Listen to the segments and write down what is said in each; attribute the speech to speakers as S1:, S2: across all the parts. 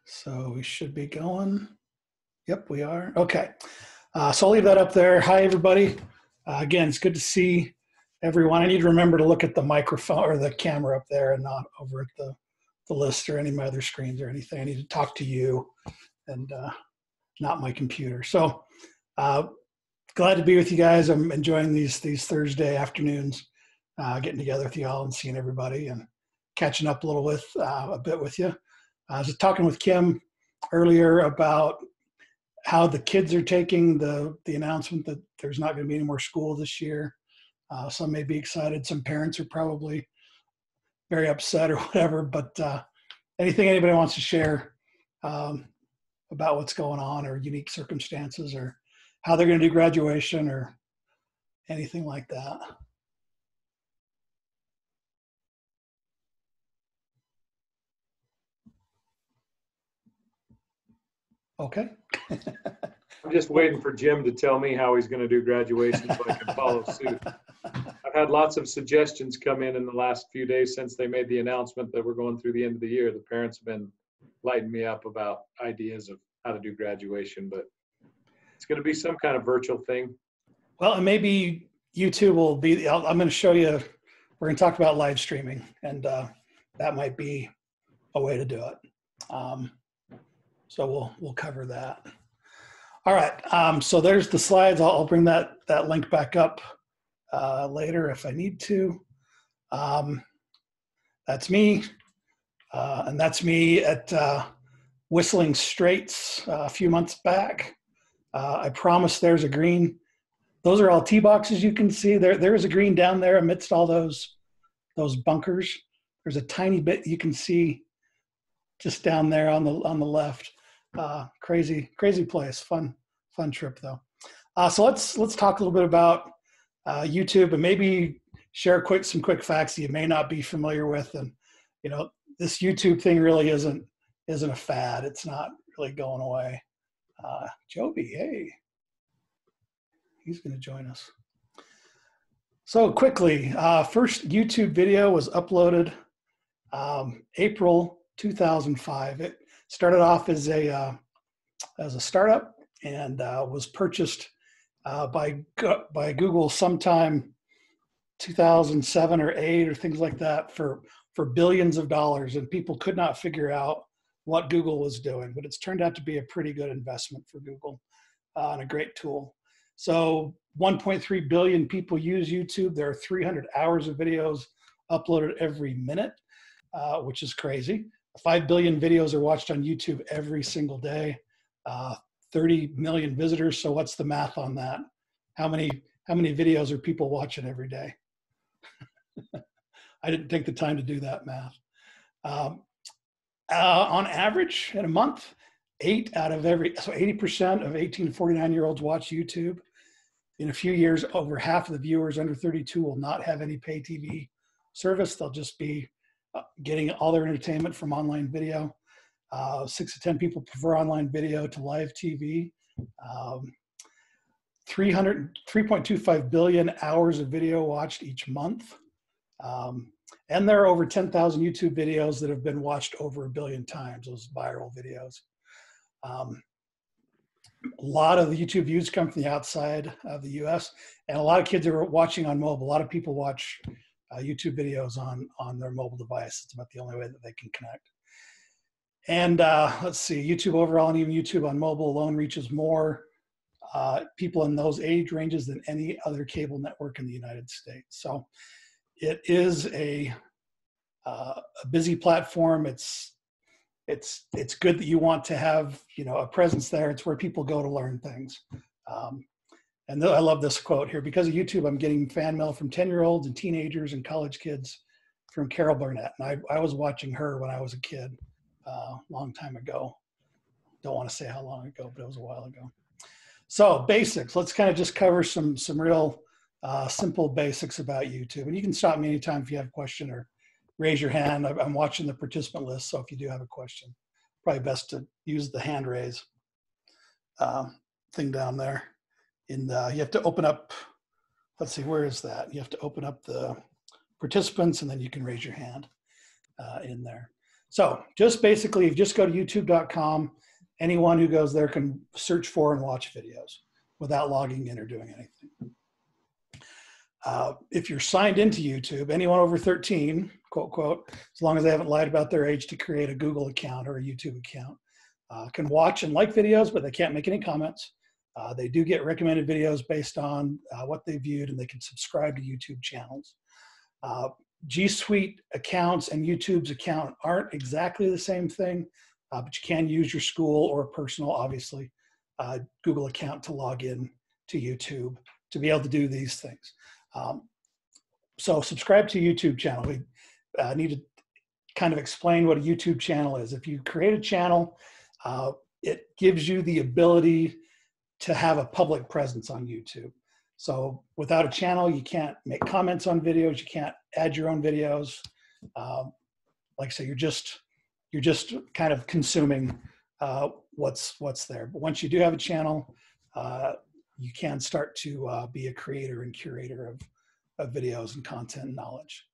S1: So we should be going. Yep, we are. Okay. So I'll leave that up there. Hi, everybody. Again, it's good to see everyone. I need to remember to look at the microphone or the camera up there and not over at the list or any of my other screens or anything. I need to talk to you and not my computer. So glad to be with you guys. I'm enjoying these Thursday afternoons, getting together with you all and seeing everybody and catching up a bit with you. I was talking with Kim earlier about how the kids are taking the announcement that there's not going to be any more school this year. Some may be excited. Some parents are probably very upset or whatever, but anything anybody wants to share about what's going on or unique circumstances or how they're going to do graduation or anything like that. Okay.
S2: I'm just waiting for Jim to tell me how he's going to do graduation so I can follow suit. I've had lots of suggestions come in the last few days since they made the announcement that we're going through the end of the year. The parents have been lighting me up about ideas of how to do graduation, but it's going to be some kind of virtual thing.
S1: Well, and maybe YouTube will be, I'm going to show you, we're going to talk about live streaming, and that might be a way to do it. So we'll cover that. All right, so there's the slides. I'll bring that link back up later if I need to. That's me, and that's me at Whistling Straits a few months back. I promise there's a green. Those are all tee boxes you can see. There is a green down there amidst all those bunkers. There's a tiny bit you can see just down there on the left. Crazy place. Fun trip though. So let's talk a little bit about YouTube and maybe share some quick facts that you may not be familiar with. And this YouTube thing really isn't a fad. It's not really going away. Joby, hey, he's going to join us. So quickly, first YouTube video was uploaded April 2005. It started off as a startup and was purchased by Google sometime 2007 or 8 or things like that for billions of dollars, and people could not figure out what Google was doing, but it's turned out to be a pretty good investment for Google and a great tool. So 1.3 billion people use YouTube. There are 300 hours of videos uploaded every minute, which is crazy. 5 billion videos are watched on YouTube every single day. 30 million visitors. So what's the math on that? How many videos are people watching every day? I didn't take the time to do that math. On average, in a month, 80% of 18 to 49-year-olds watch YouTube. In a few years, over half of the viewers under 32 will not have any pay TV service. They'll just be getting all their entertainment from online video. 6 to 10 people prefer online video to live TV. 3.25 billion hours of video watched each month. And there are over 10,000 YouTube videos that have been watched over 1 billion times, those viral videos. A lot of the YouTube views come from the outside of the US, and a lot of kids are watching on mobile. A lot of people watch YouTube videos on their mobile device. It's about the only way that they can connect. And let's see, YouTube overall and even YouTube on mobile alone reaches more people in those age ranges than any other cable network in the United States. So it is a busy platform. It's good that you want to have a presence there. It's where people go to learn things. And I love this quote here: because of YouTube, I'm getting fan mail from 10-year-olds and teenagers and college kids from Carol Burnett. And I was watching her when I was a kid, a long time ago. Don't want to say how long ago, but it was a while ago. So basics, let's kind of just cover some real simple basics about YouTube. And you can stop me anytime if you have a question or raise your hand. I'm watching the participant list, so if you do have a question, probably best to use the hand raise thing down there. You have to open up, let's see, where is that? You have to open up the participants and then you can raise your hand in there. So just basically, just go to youtube.com. Anyone who goes there can search for and watch videos without logging in or doing anything. If you're signed into YouTube, anyone over 13, quote, quote, as long as they haven't lied about their age to create a Google account or a YouTube account, can watch and like videos, but they can't make any comments. They do get recommended videos based on what they viewed, and they can subscribe to YouTube channels. G Suite accounts and YouTube's account aren't exactly the same thing, but you can use your school or personal, obviously, Google account to log in to YouTube to be able to do these things. So subscribe to a YouTube channel. We need to kind of explain what a YouTube channel is. If you create a channel, it gives you the ability to have a public presence on YouTube. So without a channel, you can't make comments on videos. You can't add your own videos. Like I say, you're just kind of consuming what's there. But once you do have a channel, you can start to be a creator and curator of videos and content and knowledge.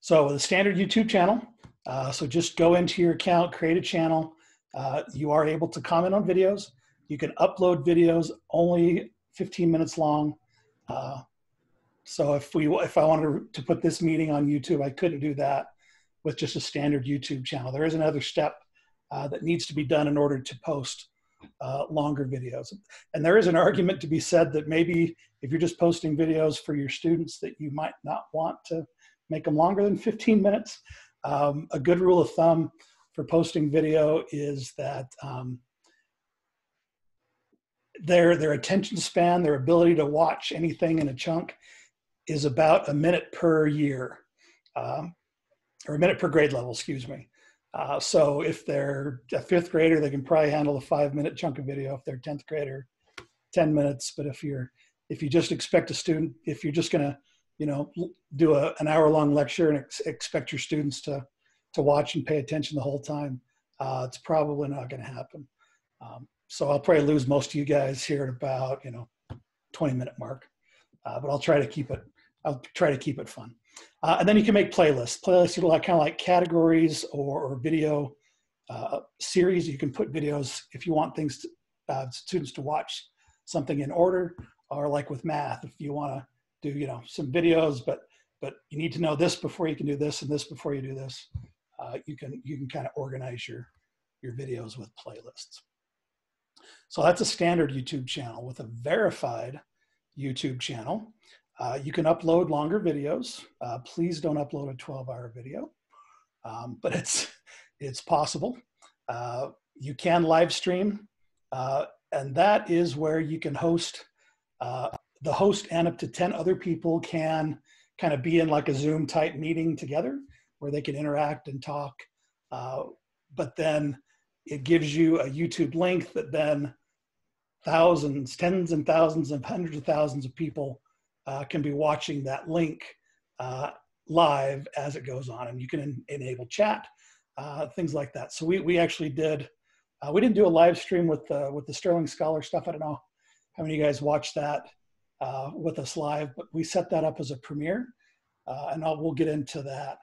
S1: So with a standard YouTube channel, so just go into your account, create a channel. You are able to comment on videos. You can upload videos only 15 minutes long. So if I wanted to put this meeting on YouTube, I couldn't do that with just a standard YouTube channel. There is another step that needs to be done in order to post longer videos. And there is an argument to be said that maybe if you're just posting videos for your students, that you might not want to make them longer than 15 minutes. A good rule of thumb for posting video is that their attention span, their ability to watch anything in a chunk is about a minute per year, or a minute per grade level, excuse me. So if they're a 5th grader, they can probably handle a 5-minute chunk of video. If they're 10th grader, 10 minutes. But if you just expect a student, if you're just gonna, do an hour-long lecture and expect your students to watch and pay attention the whole time, it's probably not gonna happen. So I'll probably lose most of you guys here at about, 20-minute mark, but I'll try to keep it fun. And then you can make playlists. Playlists are kind of like categories or video series. You can put videos if you want things students to watch something in order, or like with math, if you want to do some videos, but you need to know this before you can do this and this before you do this. You can kind of organize your videos with playlists. So that's a standard YouTube channel. With a verified YouTube channel, you can upload longer videos. Please don't upload a 12-hour video, but it's possible. You can live stream, and that is where you can host. The host and up to 10 other people can kind of be in like a Zoom type meeting together where they can interact and talk. But then it gives you a YouTube link that then thousands, tens and thousands and hundreds of thousands of people can be watching that link live as it goes on, and you can enable chat, things like that. So we actually did. We didn't do a live stream with the Sterling Scholar stuff. I don't know how many of you guys watched that with us live, but we set that up as a premiere, and we'll get into that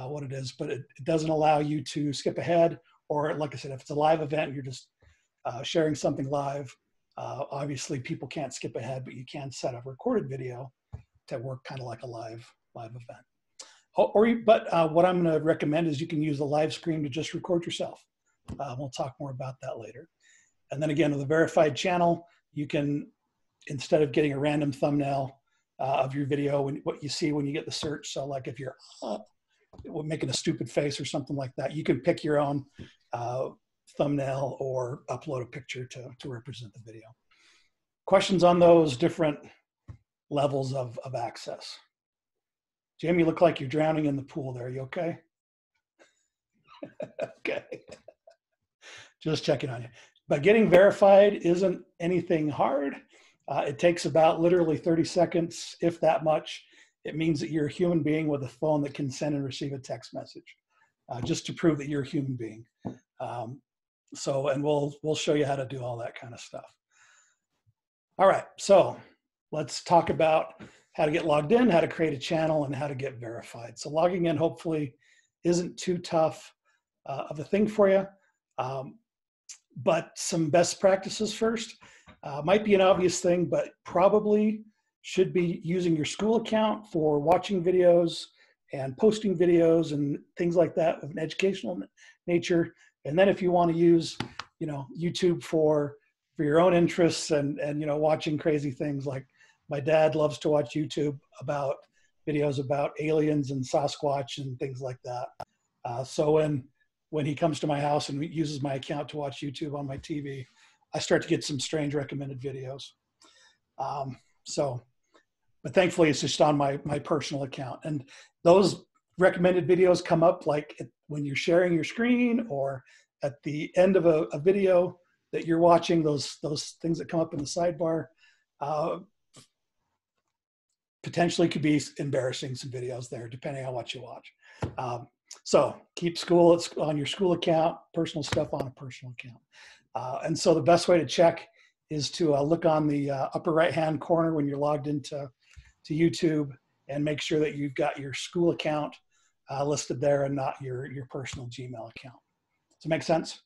S1: what it is. But it doesn't allow you to skip ahead, or like I said, if it's a live event, you're just sharing something live. Obviously, people can't skip ahead, but you can set a recorded video to work kind of like a live event. But what I'm going to recommend is you can use the live stream to just record yourself. We'll talk more about that later. And then again, with a verified channel, you can, instead of getting a random thumbnail of your video, what you see when you get the search. So like if you're making a stupid face or something like that, you can pick your own thumbnail or upload a picture to represent the video. Questions on those different levels of access? Jim, you look like you're drowning in the pool there. You okay? Okay. Just checking on you. But getting verified isn't anything hard. It takes about literally 30 seconds, if that much. It means that you're a human being with a phone that can send and receive a text message, just to prove that you're a human being. And we'll show you how to do all that kind of stuff. All right, so let's talk about how to get logged in, how to create a channel, and how to get verified. So logging in hopefully isn't too tough of a thing for you. But some best practices first. Might be an obvious thing, but probably should be using your school account for watching videos and posting videos and things like that of an educational nature. And then if you want to use, YouTube for your own interests and watching crazy things, like my dad loves to watch YouTube about videos about aliens and Sasquatch and things like that. So when he comes to my house and uses my account to watch YouTube on my TV, I start to get some strange recommended videos. But thankfully it's just on my personal account. And those recommended videos come up like when you're sharing your screen or at the end of a video that you're watching, those things that come up in the sidebar, potentially could be embarrassing, some videos there, depending on what you watch. So keep school on your school account, personal stuff on a personal account. And so the best way to check is to look on the upper right-hand corner when you're logged into YouTube and make sure that you've got your school account listed there and not your personal Gmail account. Does it make sense?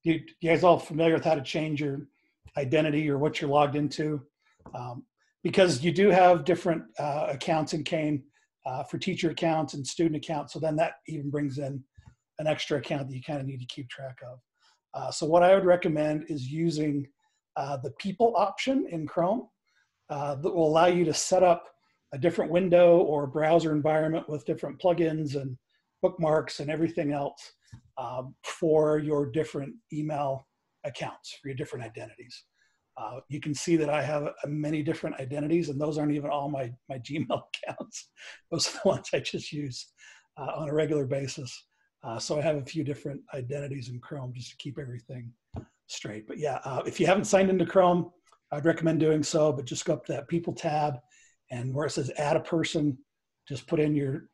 S1: You guys all familiar with how to change your identity or what you're logged into? Because you do have different accounts in Kane for teacher accounts and student accounts. So then that even brings in an extra account that you kind of need to keep track of. So what I would recommend is using the people option in Chrome that will allow you to set up a different window or browser environment with different plugins and bookmarks and everything else for your different email accounts, for your different identities. You can see that I have many different identities, and those aren't even all my Gmail accounts. Those are the ones I just use on a regular basis. So I have a few different identities in Chrome just to keep everything straight. But yeah, if you haven't signed into Chrome, I'd recommend doing so, but just go up to that People tab, and where it says Add a Person, just put in your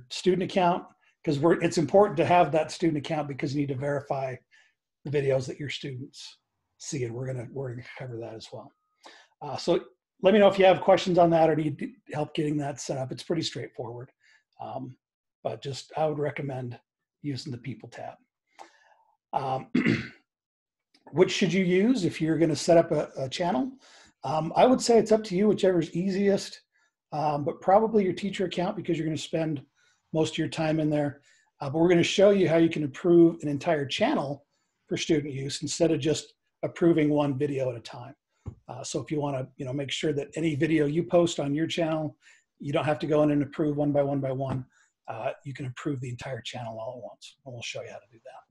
S1: student account, because it's important to have that student account because you need to verify the videos that your students see, and we're gonna cover that as well. So let me know if you have questions on that or need help getting that set up. It's pretty straightforward, but just I would recommend using the People tab. Which should you use if you're going to set up a channel? I would say it's up to you, whichever's easiest, but probably your teacher account because you're going to spend most of your time in there. But we're going to show you how you can approve an entire channel for student use instead of just approving one video at a time. So if you want to, make sure that any video you post on your channel, you don't have to go in and approve one by one. You can approve the entire channel all at once, and we'll show you how to do that.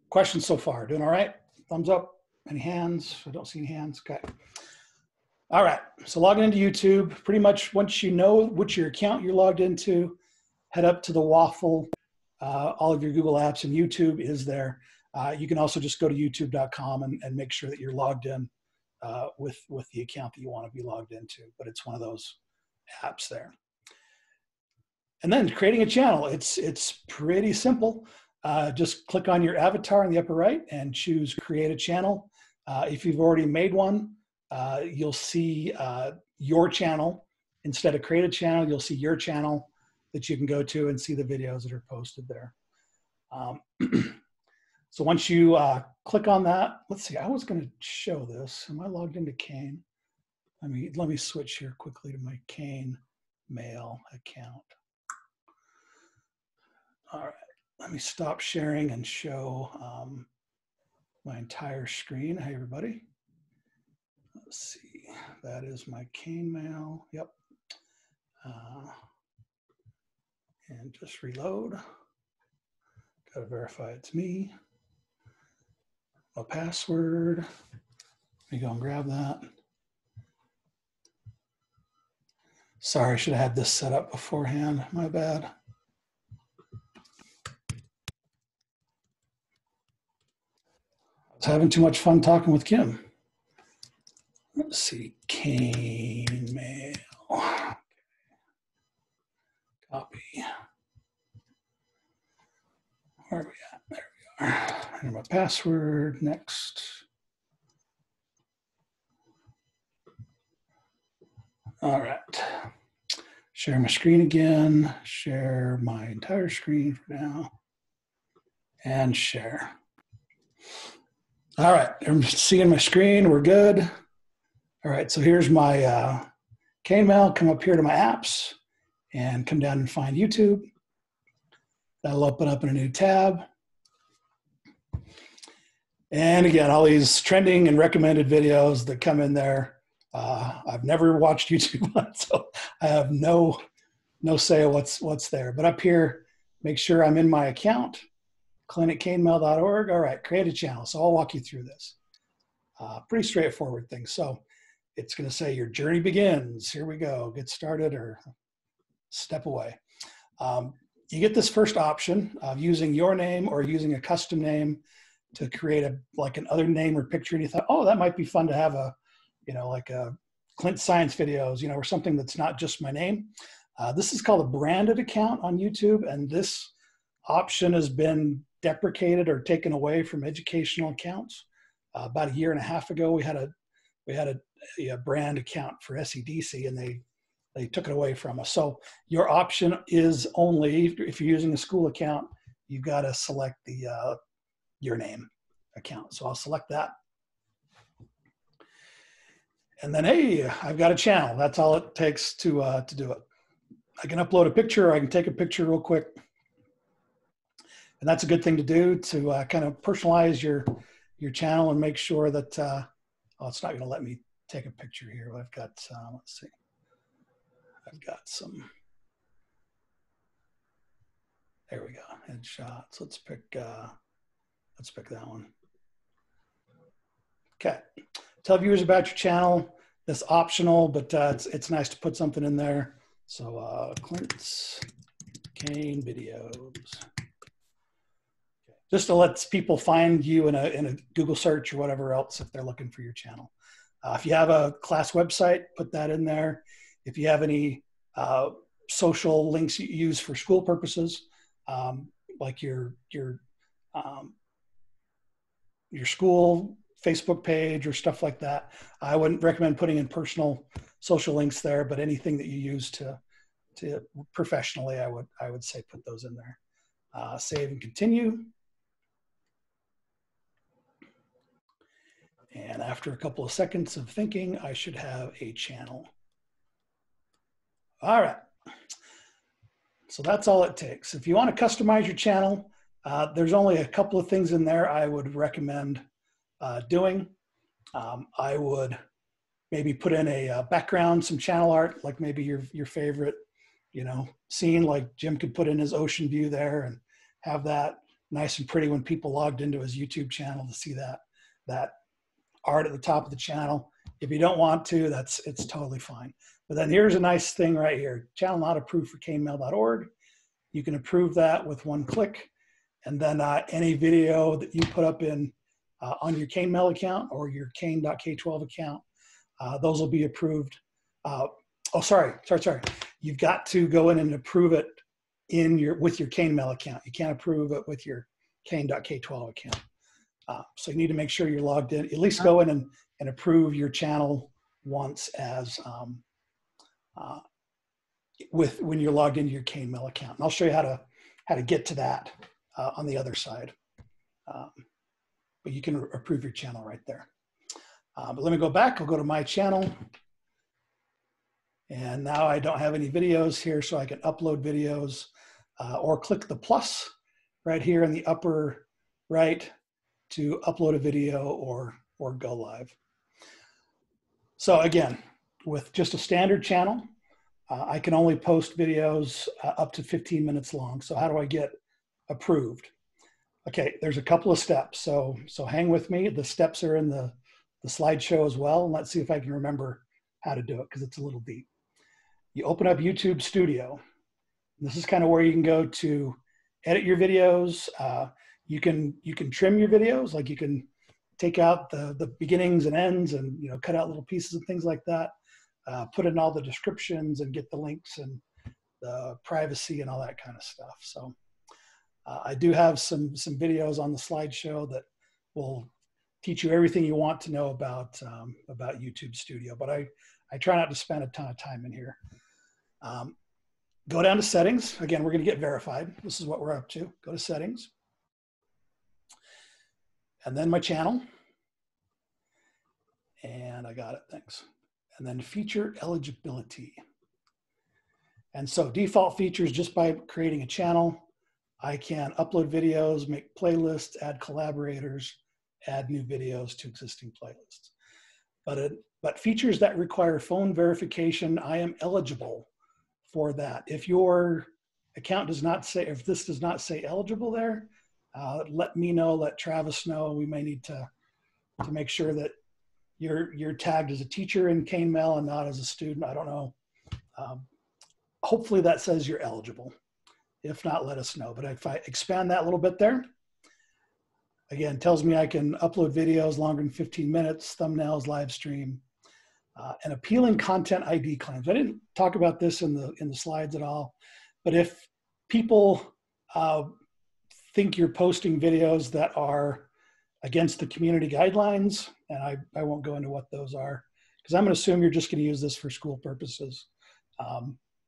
S1: Questions so far? Doing all right? Thumbs up? Any hands? I don't see any hands. Okay. All right. So logging into YouTube, pretty much once you know which your account you're logged into, head up to the waffle. All of your Google apps and YouTube is there. You can also just go to youtube.com and make sure that you're logged in with the account that you want to be logged into, but it's one of those apps there. And then creating a channel, it's pretty simple. Just click on your avatar in the upper right and choose Create a Channel. If you've already made one, you'll see your channel. Instead of Create a Channel, you'll see your channel that you can go to and see the videos that are posted there. So once you click on that, let's see, I was going to show this. Am I logged into Kane? Let me switch here quickly to my Kane mail account. All right, let me stop sharing and show my entire screen. Hey, everybody. Let's see, that is my Kane mail. Yep. And just reload. Got to verify it's me. My password. Let me go and grab that. Sorry, I should have had this set up beforehand. My bad. I was having too much fun talking with Kim. Let's see, Kane mail. Copy. Where are we at? There we are. Enter my password. Next. All right. Share my screen again, share my entire screen for now, and share. All right, I'm seeing my screen, we're good. All right, so here's my K-Mail, come up here to my apps and come down and find YouTube. That'll open up in a new tab. And again, all these trending and recommended videos that come in there. I've never watched YouTube, so I have no say of what's there. But up here, make sure I'm in my account, cliniccanemail.org. All right, create a channel. So I'll walk you through this. Pretty straightforward thing. So it's going to say your journey begins. Here we go. Get started or step away. You get this first option of using your name or using a custom name to create like an other name or picture. And you thought, oh, that might be fun to have like a Clint Science videos, or something that's not just my name. This is called a branded account on YouTube. And this option has been deprecated or taken away from educational accounts. About a year and a half ago, we had a brand account for SEDC, and they took it away from us. So your option is only, if you're using a school account, you've got to select the your name account. So I'll select that. And then, hey, I've got a channel. That's all it takes to do it. I can upload a picture, or I can take a picture real quick. And that's a good thing to do to kind of personalize your channel and make sure that, oh, it's not going to let me take a picture here. I've got, let's see. I've got some, there we go, headshots. Let's pick that one. Okay, tell viewers about your channel. That's optional, but it's nice to put something in there. So Clint's Cane Videos. Just to let people find you in a Google search or whatever else if they're looking for your channel. If you have a class website, put that in there. If you have any social links you use for school purposes, like your school Facebook page or stuff like that, I wouldn't recommend putting in personal social links there, but anything that you use to professionally, I would say put those in there. Save and continue. And after a couple of seconds of thinking, I should have a channel. All right. So that's all it takes. If you want to customize your channel, there's only a couple of things in there I would recommend doing. I would maybe put in a background, some channel art, like maybe your favorite, scene, like Jim could put in his ocean view there and have that nice and pretty when people logged into his YouTube channel to see that art at the top of the channel. If you don't want to, it's totally fine. But then here's a nice thing right here. Channel not approved for canemail.org. You can approve that with one click. And then any video that you put up in on your CaneMail account or your cane.k12 account, those will be approved. Sorry. You've got to go in and approve it with your CaneMail account. You can't approve it with your cane.k12 account. So you need to make sure you're logged in. At least go in and approve your channel once as when you're logged into your CaneMail account. And I'll show you how to get to that on the other side. But you can approve your channel right there. But let me go back. I'll go to my channel. And now I don't have any videos here, so I can upload videos or click the plus right here in the upper right to upload a video or go live. So again, with just a standard channel, I can only post videos up to 15 minutes long. So how do I get approved? Okay, there's a couple of steps. So hang with me. The steps are in the slideshow as well. And let's see if I can remember how to do it because it's a little deep. You open up YouTube Studio. This is kind of where you can go to edit your videos. You can trim your videos, like you can take out the beginnings and ends and cut out little pieces and things like that. Put in all the descriptions and get the links and the privacy and all that kind of stuff. So I do have some videos on the slideshow that will teach you everything you want to know about YouTube Studio, but I try not to spend a ton of time in here. go down to settings. Again, we're going to get verified. This is what we're up to. Go to settings. And then my channel. And I got it, thanks. And then feature eligibility. And so default features, just by creating a channel, I can upload videos, make playlists, add collaborators, add new videos to existing playlists. But features that require phone verification, I am eligible for that. If your account does not say, if this does not say eligible there, let me know, let Travis know. We may need to make sure that you're tagged as a teacher in CaneMail and not as a student. I don't know. Hopefully that says you're eligible. If not, let us know. But if I expand that a little bit there, again, tells me I can upload videos longer than 15 minutes, thumbnails, live stream, and appealing content ID claims. I didn't talk about this in the slides at all, but if people think you're posting videos that are against the community guidelines, and I won't go into what those are, because I'm going to assume you're just going to use this for school purposes.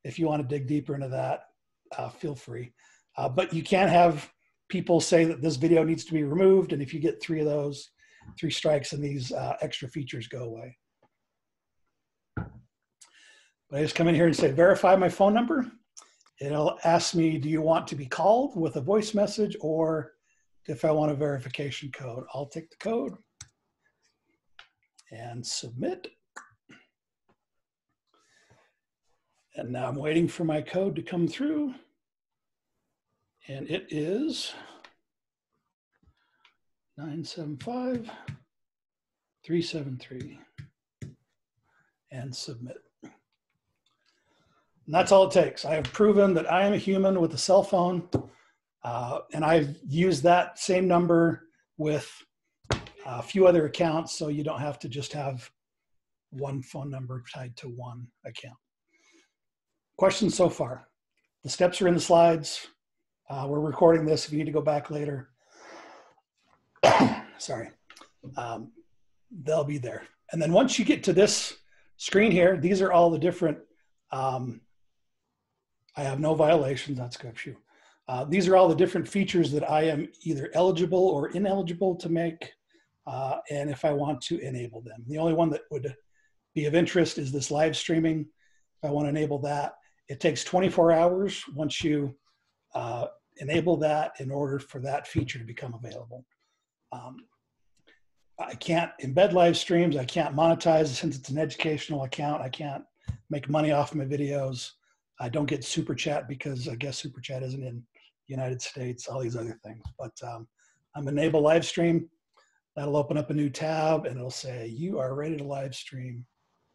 S1: If you want to dig deeper into that, feel free. But you can have people say that this video needs to be removed, and if you get 3 of those, 3 strikes, and these extra features go away. But I just come in here and say, verify my phone number. It'll ask me, do you want to be called with a voice message, or if I want a verification code? I'll take the code and submit. And now I'm waiting for my code to come through. And it is 975373. And submit. And that's all it takes. I have proven that I am a human with a cell phone. And I've used that same number with a few other accounts, so you don't have to just have one phone number tied to one account. Questions so far? The steps are in the slides. We're recording this if you need to go back later. Sorry. They'll be there. And then once you get to this screen here, these are all the different, I have no violations, that's good. Phew. These are all the different features that I am either eligible or ineligible to make, and if I want to enable them. The only one that would be of interest is this live streaming. If I want to enable that, it takes 24 hours once you enable that in order for that feature to become available. I can't embed live streams. I can't monetize since it's an educational account. I can't make money off my videos. I don't get Super Chat because I guess Super Chat isn't in the United States, all these other things. But I'm enable live stream. That'll open up a new tab and it'll say, you are ready to live stream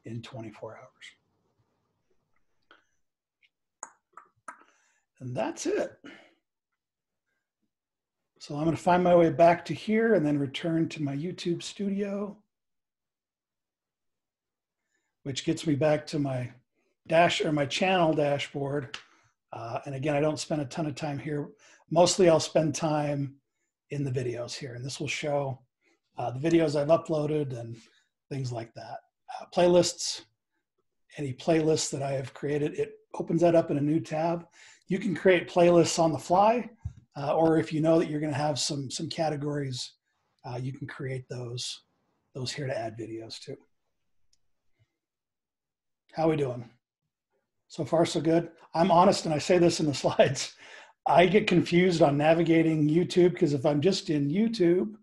S1: in 24 hours. And that's it. So I'm going to find my way back to here and then return to my YouTube studio, which gets me back to my my channel dashboard. And again, I don't spend a ton of time here. Mostly I'll spend time in the videos here, and this will show the videos I've uploaded and things like that. Playlists, any playlists that I have created, it opens that up in a new tab. You can create playlists on the fly, or if you know that you're going to have some categories, you can create those here to add videos to. How are we doing? So far, so good. I'm honest, and I say this in the slides. I get confused on navigating YouTube because if I'm just in YouTube,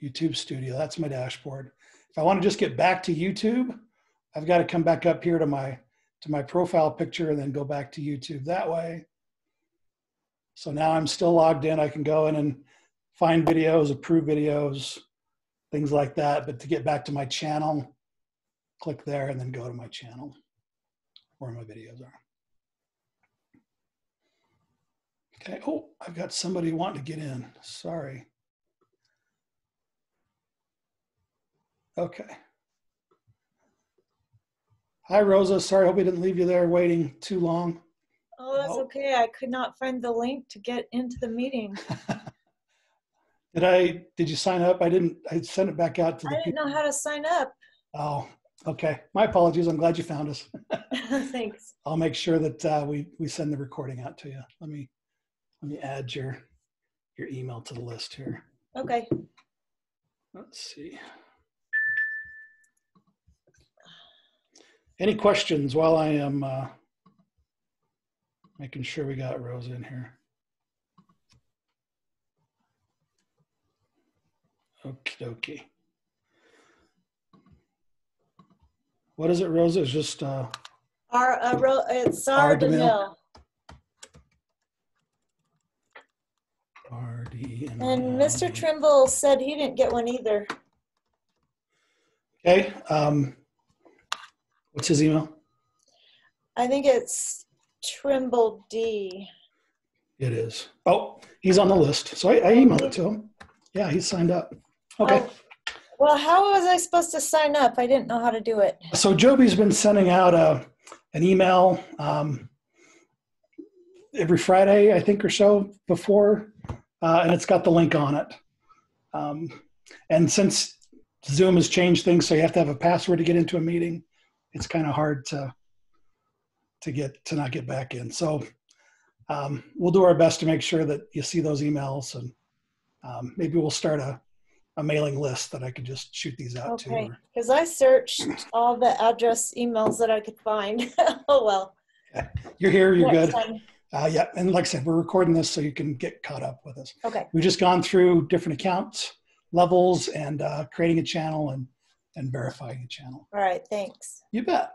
S1: YouTube Studio, that's my dashboard. If I want to just get back to YouTube, I've got to come back up here to my profile picture and then go back to YouTube that way. So now I'm still logged in. I can go in and find videos, approve videos, things like that. But to get back to my channel, click there and then go to my channel where my videos are. Okay, oh, I've got somebody wanting to get in, sorry. Okay. Hi, Rosa, sorry, hope we didn't leave you there waiting too long.
S3: Oh, that's okay. I could not find the link to get into the meeting.
S1: Did you sign up? I sent it back out to the people.
S3: I didn't know how to sign up.
S1: Oh, Okay, my apologies. I'm glad you found us.
S3: Thanks.
S1: I'll make sure that we send the recording out to you. Let me add your email to the list here.
S3: Okay.
S1: Let's see. Any questions while I am making sure we got Rose in here? Okie dokie. What is it, Rose? It's just
S3: it's Sarah DeMille. And Mr. Trimble said he didn't get one either.
S1: Okay. What's his email?
S3: I think it's Trimble D.
S1: It is. Oh, he's on the list. So I emailed it to him. Yeah, he's signed up. Okay.
S3: Oh, well, how was I supposed to sign up? I didn't know how to do it.
S1: So Joby's been sending out an email every Friday, I think, or so before, and it's got the link on it. And since Zoom has changed things, so you have to have a password to get into a meeting, it's kind of hard to not get back in. So we'll do our best to make sure that you see those emails, and maybe we'll start a mailing list that I could just shoot these out to.
S3: Okay, because I searched all the address emails that I could find. Oh, well.
S1: Okay. You're here, you're
S3: Next
S1: good. Yeah, and like I said, we're recording this so you can get caught up with us.
S3: Okay.
S1: We've just gone through different accounts, levels, and creating a channel and verifying a channel.
S3: All right, thanks.
S1: You bet.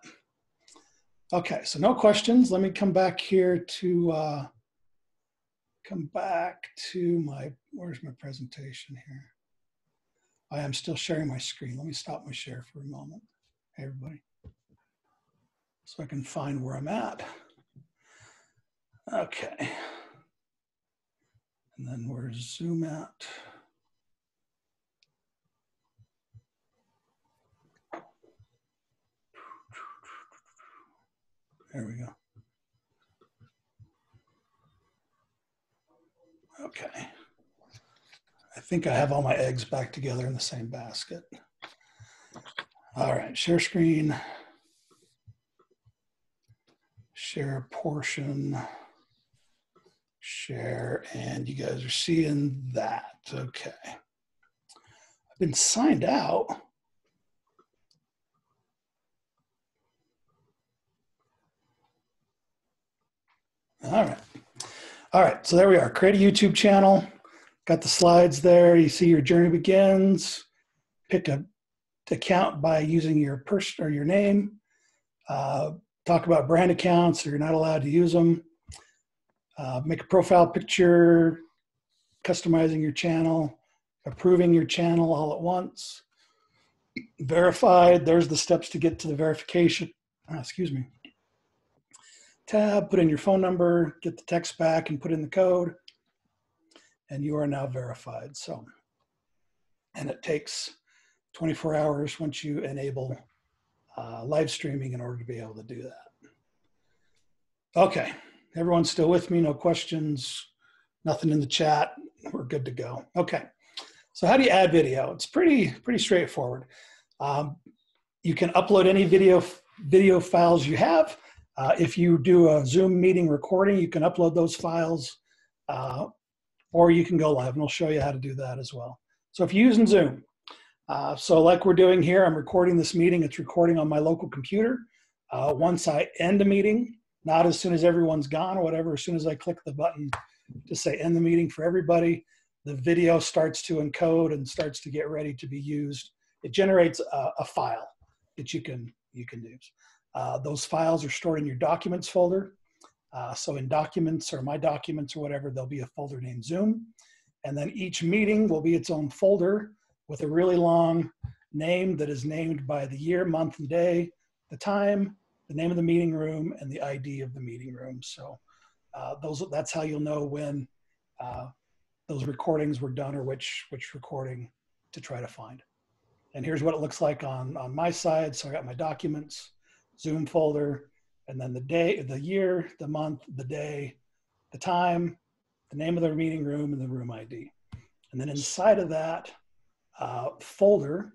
S1: Okay, so no questions. Let me come back here to where's my presentation here? I am still sharing my screen. Let me stop my share for a moment. Hey, everybody. So I can find where I'm at. Okay. And then where's Zoom at? There we go. Okay. I think I have all my eggs back together in the same basket. All right, share screen, share portion, share, and you guys are seeing that. Okay. I've been signed out. All right. All right, so there we are. Create a YouTube channel. Got the slides there. You see your journey begins. Pick a account by using your person or your name. Talk about brand accounts. You're not allowed to use them. Make a profile picture. Customizing your channel. Approving your channel all at once. Verified. There's the steps to get to the verification. Excuse me. Tab. Put in your phone number. Get the text back and put in the code. And you are now verified. So, and it takes 24 hours once you enable live streaming in order to be able to do that. Okay, everyone's still with me? No questions, nothing in the chat. We're good to go. Okay, so how do you add video? It's pretty straightforward. You can upload any video files you have. If you do a Zoom meeting recording, you can upload those files. Or you can go live, and I'll show you how to do that as well. So if you're using Zoom, so like we're doing here, I'm recording this meeting. It's recording on my local computer. Once I end the meeting, not as soon as everyone's gone or whatever, as soon as I click the button to say end the meeting for everybody, the video starts to encode and starts to get ready to be used. It generates a file that you can use. Those files are stored in your documents folder. So in documents or my documents or whatever, there'll be a folder named Zoom. And then each meeting will be its own folder with a really long name that is named by the year, month, and day, the time, the name of the meeting room, and the ID of the meeting room. So that's how you'll know when those recordings were done or which recording to try to find. And here's what it looks like on my side. So I got my documents, Zoom folder, and then the day, the year, the month, the day, the time, the name of the meeting room, and the room ID. And then inside of that folder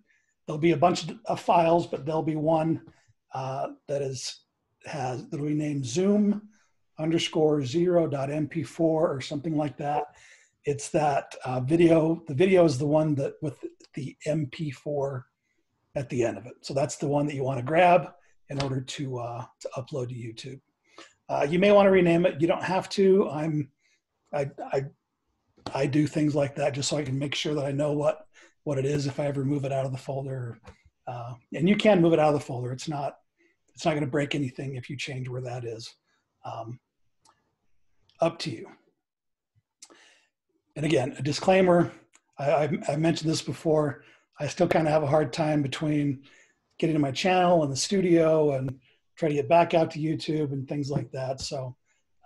S1: there'll be a bunch of files, but there'll be one that'll be named Zoom_0.mp4 or something like that. It's that video. The video is the one that with the MP4 at the end of it. So that's the one that you want to grab in order to upload to YouTube. You may want to rename it. You don't have to. I do things like that just so I can make sure that I know what it is if I ever move it out of the folder. And you can move it out of the folder. It's not going to break anything if you change where that is. Up to you. And again, a disclaimer, I mentioned this before, I still kind of have a hard time between getting to my channel and the studio and try to get back out to YouTube and things like that. So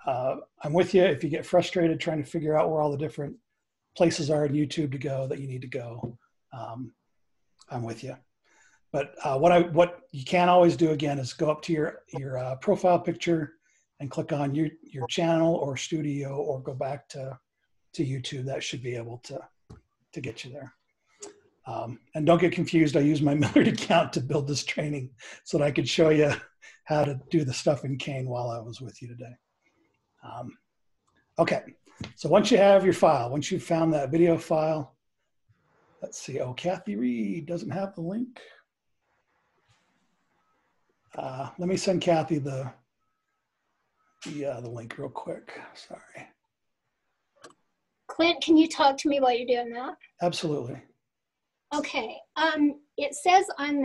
S1: I'm with you if you get frustrated trying to figure out where all the different places are in YouTube to go that you need to go. I'm with you. But what you can always do again is go up to your profile picture and click on your channel or studio or go back to YouTube. That should be able to get you there. And don't get confused. I used my Millard account to build this training so that I could show you how to do the stuff in Kane while I was with you today. Okay, so once you have your file, once you've found that video file, let's see. Oh, Kathy Reed doesn't have the link. Let me send Kathy the link real quick. Sorry.
S4: Clint, can you talk to me while you're doing that?
S1: Absolutely.
S4: Okay. It says on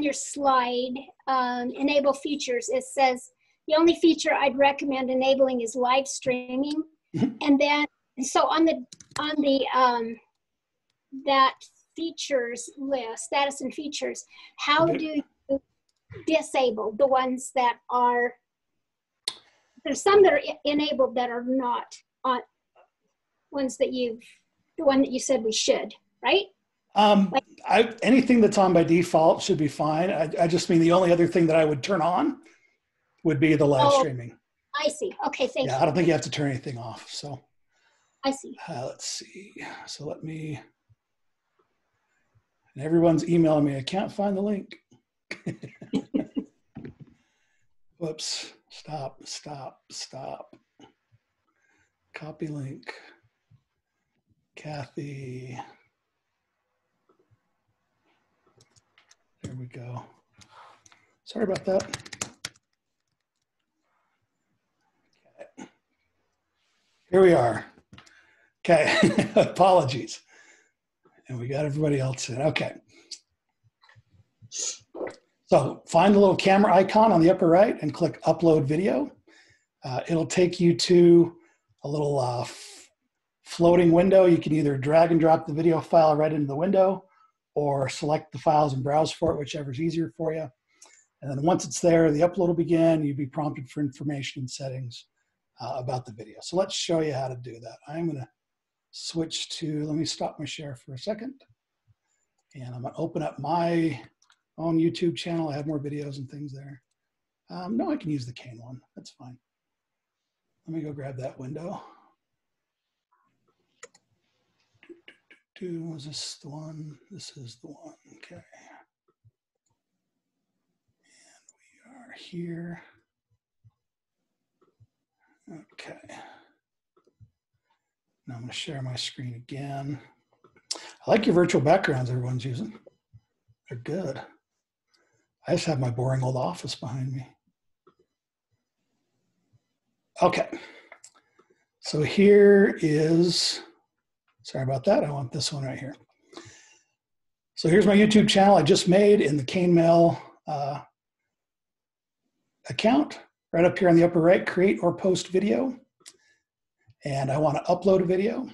S4: your slide, enable features. It says the only feature I'd recommend enabling is live streaming. And then, so on that features list, status and features, how do you disable the ones that are? There's some that are enabled that are not on ones that the one that you said we should, right?
S1: Anything that's on by default should be fine. I just mean the only other thing that I would turn on would be the live streaming.
S4: I see. Okay, thank you.
S1: I don't think you have to turn anything off. So
S4: I see.
S1: Let's see. So let me. And everyone's emailing me. I can't find the link. Whoops. Stop. Copy link. Kathy. There we go. Sorry about that. Okay. Here we are. Okay, apologies. And we got everybody else in. Okay. So find the little camera icon on the upper right and click Upload Video. It'll take you to a little floating window. You can either drag and drop the video file right into the window or select the files and browse for it, whichever's easier for you. And then once it's there, the upload will begin. You'll be prompted for information and settings about the video. So let's show you how to do that. I'm going to switch to, let me stop my share for a second. And I'm going to open up my own YouTube channel. I have more videos and things there. No, I can use the Kane one. That's fine. Let me go grab that window. Was this the one? This is the one. Okay. And we are here. Okay. Now I'm going to share my screen again. I like your virtual backgrounds everyone's using. They're good. I just have my boring old office behind me. Okay. So here is, sorry about that. I want this one right here. So here's my YouTube channel I just made in the Kane Mail account. Right up here on the upper right, create or post video. And I want to upload a video.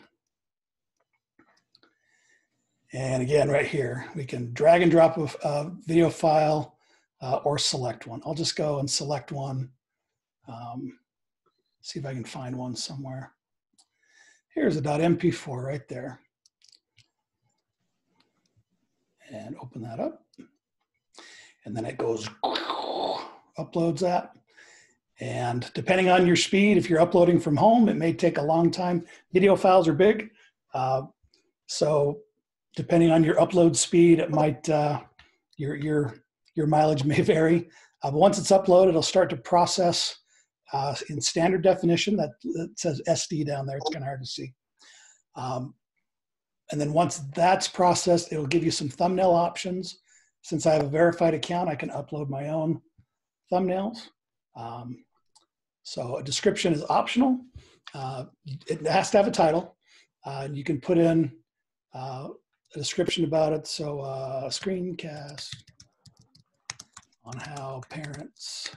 S1: And again, right here, we can drag and drop a video file or select one. I'll just go and select one. See if I can find one somewhere. Here's a .mp4 right there. And open that up. And then it goes, uploads that. And depending on your speed, if you're uploading from home, it may take a long time. Video files are big. So Depending on your upload speed, it might, your mileage may vary. But once it's uploaded, it'll start to process in standard definition. That says SD down there. It's kind of hard to see. And then once that's processed, it'll give you some thumbnail options. Since I have a verified account, I can upload my own thumbnails. So a description is optional. It has to have a title. You can put in a description about it. So a screencast on how parents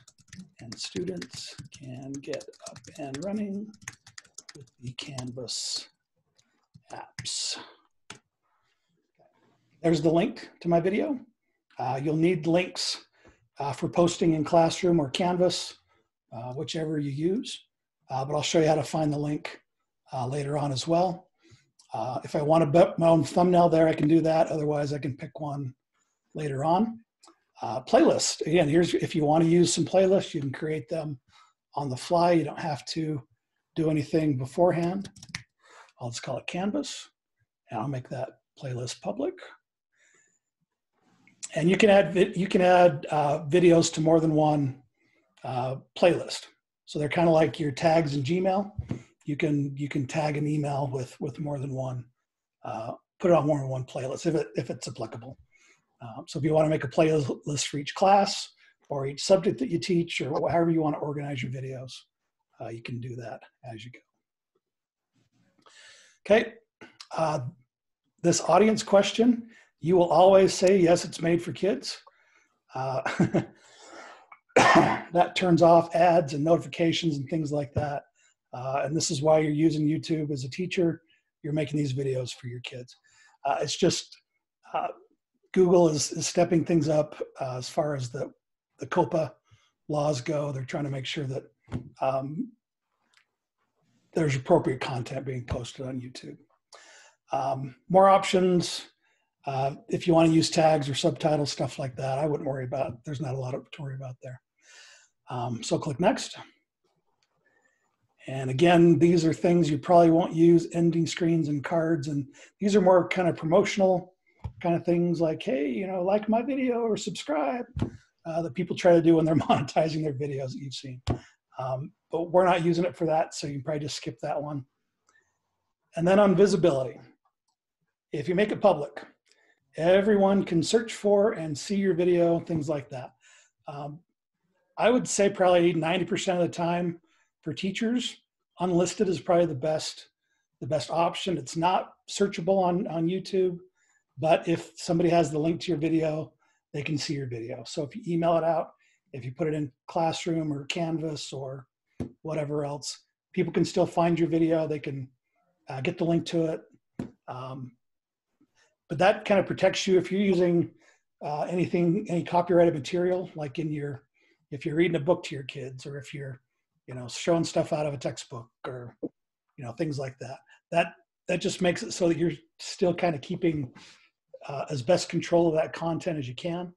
S1: and students can get up and running with the Canvas apps. There's the link to my video. You'll need links for posting in Classroom or Canvas, whichever you use. But I'll show you how to find the link later on as well. If I want to put my own thumbnail there, I can do that. Otherwise, I can pick one later on. Playlist. Again, here's if you want to use some playlists, you can create them on the fly. You don't have to do anything beforehand. I'll just call it Canvas, and I'll make that playlist public. And you can add videos to more than one playlist. So they're kind of like your tags in Gmail. You can tag an email with more than one, put it on more than one playlist if it's applicable. So if you want to make a playlist for each class or each subject that you teach or however you want to organize your videos, you can do that as you go. Okay, this audience question, you will always say, yes, it's made for kids. That turns off ads and notifications and things like that. And this is why you're using YouTube as a teacher. You're making these videos for your kids. It's just Google is stepping things up as far as the COPPA laws go. They're trying to make sure that there's appropriate content being posted on YouTube. More options. If you want to use tags or subtitles, stuff like that, I wouldn't worry about. There's not a lot to worry about there. So click next. And again, these are things you probably won't use, ending screens and cards. And these are more kind of promotional kind of things like, hey, you know, like my video or subscribe that people try to do when they're monetizing their videos that you've seen. But we're not using it for that, so you can probably just skip that one. And then on visibility, if you make it public, everyone can search for and see your video, things like that. I would say probably 90% of the time for teachers, Unlisted is probably the best option. It's not searchable on YouTube, but if somebody has the link to your video, they can see your video. So if you email it out, if you put it in Classroom or Canvas or whatever else, people can still find your video. They can get the link to it. But that kind of protects you if you're using any copyrighted material, like if you're reading a book to your kids, or if you're, you know, showing stuff out of a textbook, or, you know, things like that. That just makes it so that you're still kind of keeping as best control of that content as you can.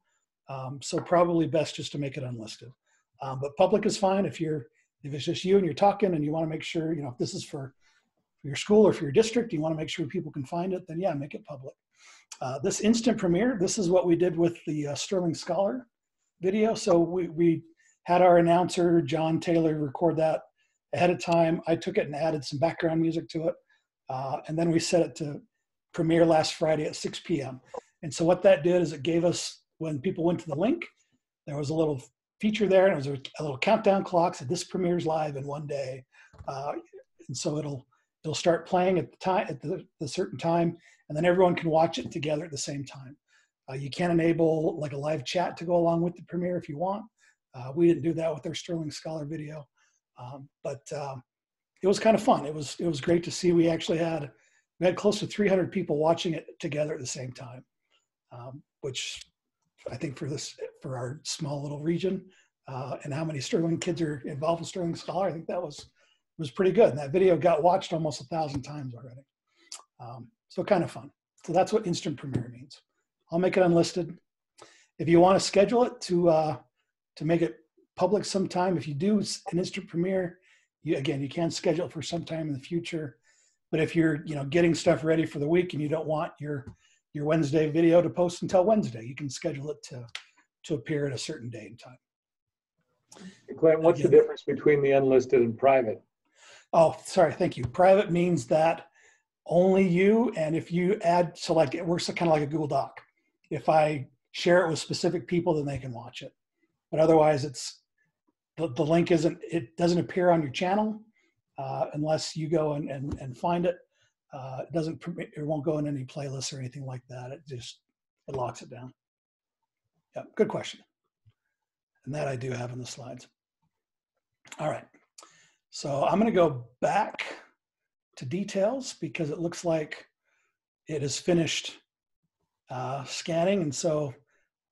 S1: So probably best just to make it unlisted. But public is fine if it's just you and you're talking and you want to make sure, you know, if this is for your school or for your district, you want to make sure people can find it, then yeah, make it public. This instant premiere, this is what we did with the Sterling Scholar video. So we had our announcer, John Taylor, record that ahead of time. I took it and added some background music to it. And then we set it to premiere last Friday at 6 p.m. And so what that did is it gave us, when people went to the link, there was a little feature there, and it was a little countdown clock, said this premieres live in one day. And so it'll start playing at the certain time, and then everyone can watch it together at the same time. You can enable like a live chat to go along with the premiere if you want. We didn't do that with our Sterling Scholar video, but it was kind of fun. It was great to see. We actually had close to 300 people watching it together at the same time, which I think for our small little region and how many Sterling kids are involved with Sterling Scholar, I think that was pretty good. And that video got watched almost 1,000 times already. So kind of fun. So that's what instant premiere means. I'll make it unlisted. If you want to schedule it to make it public sometime, if you do an instant premiere, you can schedule it for sometime in the future. But if you're getting stuff ready for the week and you don't want your your Wednesday video to post until Wednesday. You can schedule it to appear at a certain date and time.
S2: Clint, what's the difference between the unlisted and private?
S1: Oh, sorry, thank you. Private means that only you, and if you add, so like it works kind of like a Google Doc. If I share it with specific people, then they can watch it. But otherwise, it's the link it doesn't appear on your channel unless you go and find it. It won't go in any playlists or anything like that. It locks it down. Yeah, good question. And that I do have in the slides. All right. So I'm going to go back to details because it looks like it is finished scanning. And so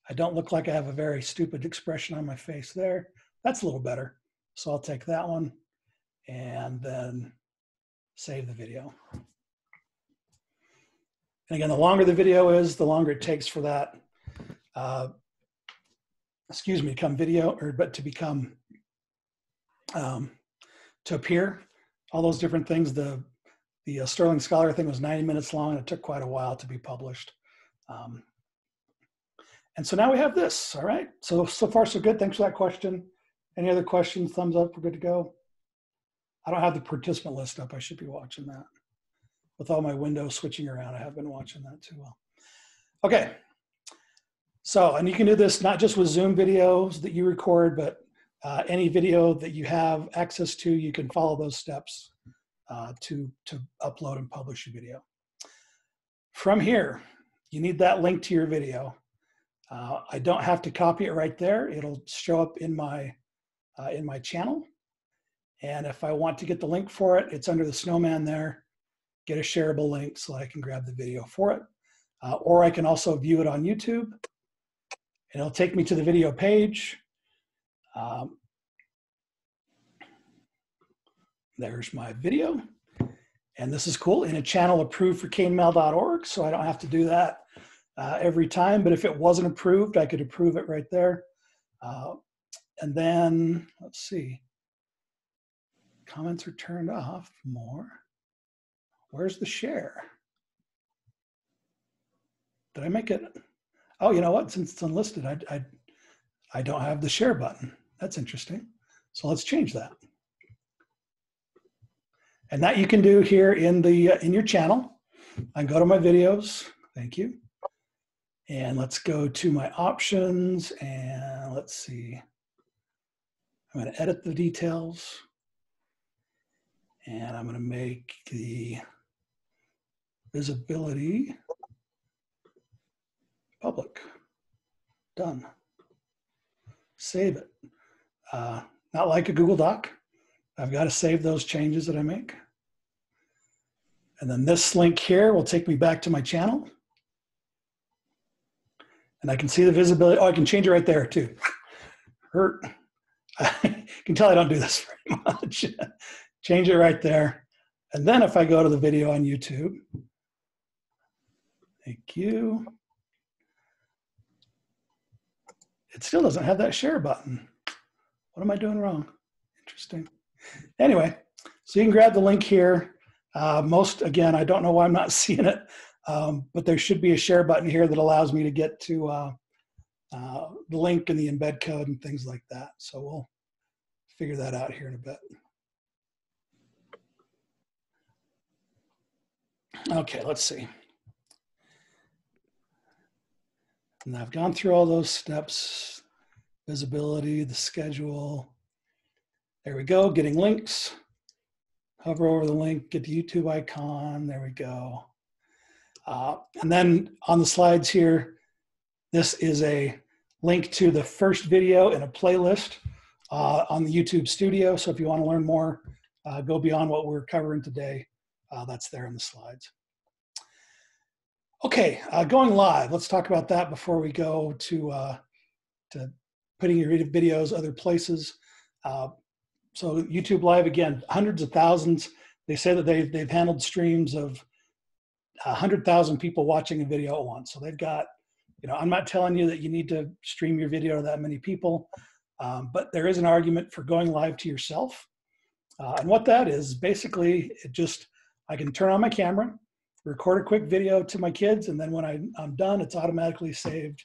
S1: I don't look like I have a very stupid expression on my face there. That's a little better. So I'll take that one and then save the video. And again, the longer the video is, the longer it takes for that, to become video, but to become, to appear. All those different things. The Sterling Scholar thing was 90 minutes long. And it took quite a while to be published. And so now we have this, all right? So far so good. Thanks for that question. Any other questions? Thumbs up, we're good to go. I don't have the participant list up. I should be watching that. With all my windows switching around, I have been watching that too well. Okay. So, and you can do this not just with Zoom videos that you record, but any video that you have access to, you can follow those steps to upload and publish your video. From here, you need that link to your video. I don't have to copy it right there. It'll show up in my channel. And if I want to get the link for it, it's under the snowman there. Get a shareable link so I can grab the video for it. Or I can also view it on YouTube. And it'll take me to the video page. There's my video. And this is cool, in a channel approved for canemail.org, so I don't have to do that every time. But if it wasn't approved, I could approve it right there. And then, let's see. Comments are turned off. More. Where's the share? Did I make it? Oh, you know what? Since it's unlisted, I don't have the share button. That's interesting. So let's change that. And that you can do here in your channel. I can go to my videos. Thank you. And let's go to my options and let's see. I'm going to edit the details. And I'm going to make the visibility public. Done. Save it. Not like a Google Doc. I've got to save those changes that I make. And then this link here will take me back to my channel. And I can see the visibility. Oh, I can change it right there too. Hurt. I can tell I don't do this very much. Change it right there. And then if I go to the video on YouTube, thank you. It still doesn't have that share button. What am I doing wrong? Interesting. Anyway, so you can grab the link here. Again, I don't know why I'm not seeing it, but there should be a share button here that allows me to get to the link and the embed code and things like that. So we'll figure that out here in a bit. Okay, let's see. And I've gone through all those steps, visibility, the schedule. There we go, getting links. Hover over the link, get the YouTube icon, there we go. And then on the slides here, this is a link to the first video in a playlist on the YouTube Studio. So if you want to learn more, go beyond what we're covering today. That's there in the slides. Okay, going live. Let's talk about that before we go to putting your videos other places. So YouTube Live, again, hundreds of thousands. They say that they've handled streams of 100,000 people watching a video at once. So they've got, I'm not telling you that you need to stream your video to that many people, but there is an argument for going live to yourself. And what that is, basically, I can turn on my camera record a quick video to my kids, and then when I'm done, it's automatically saved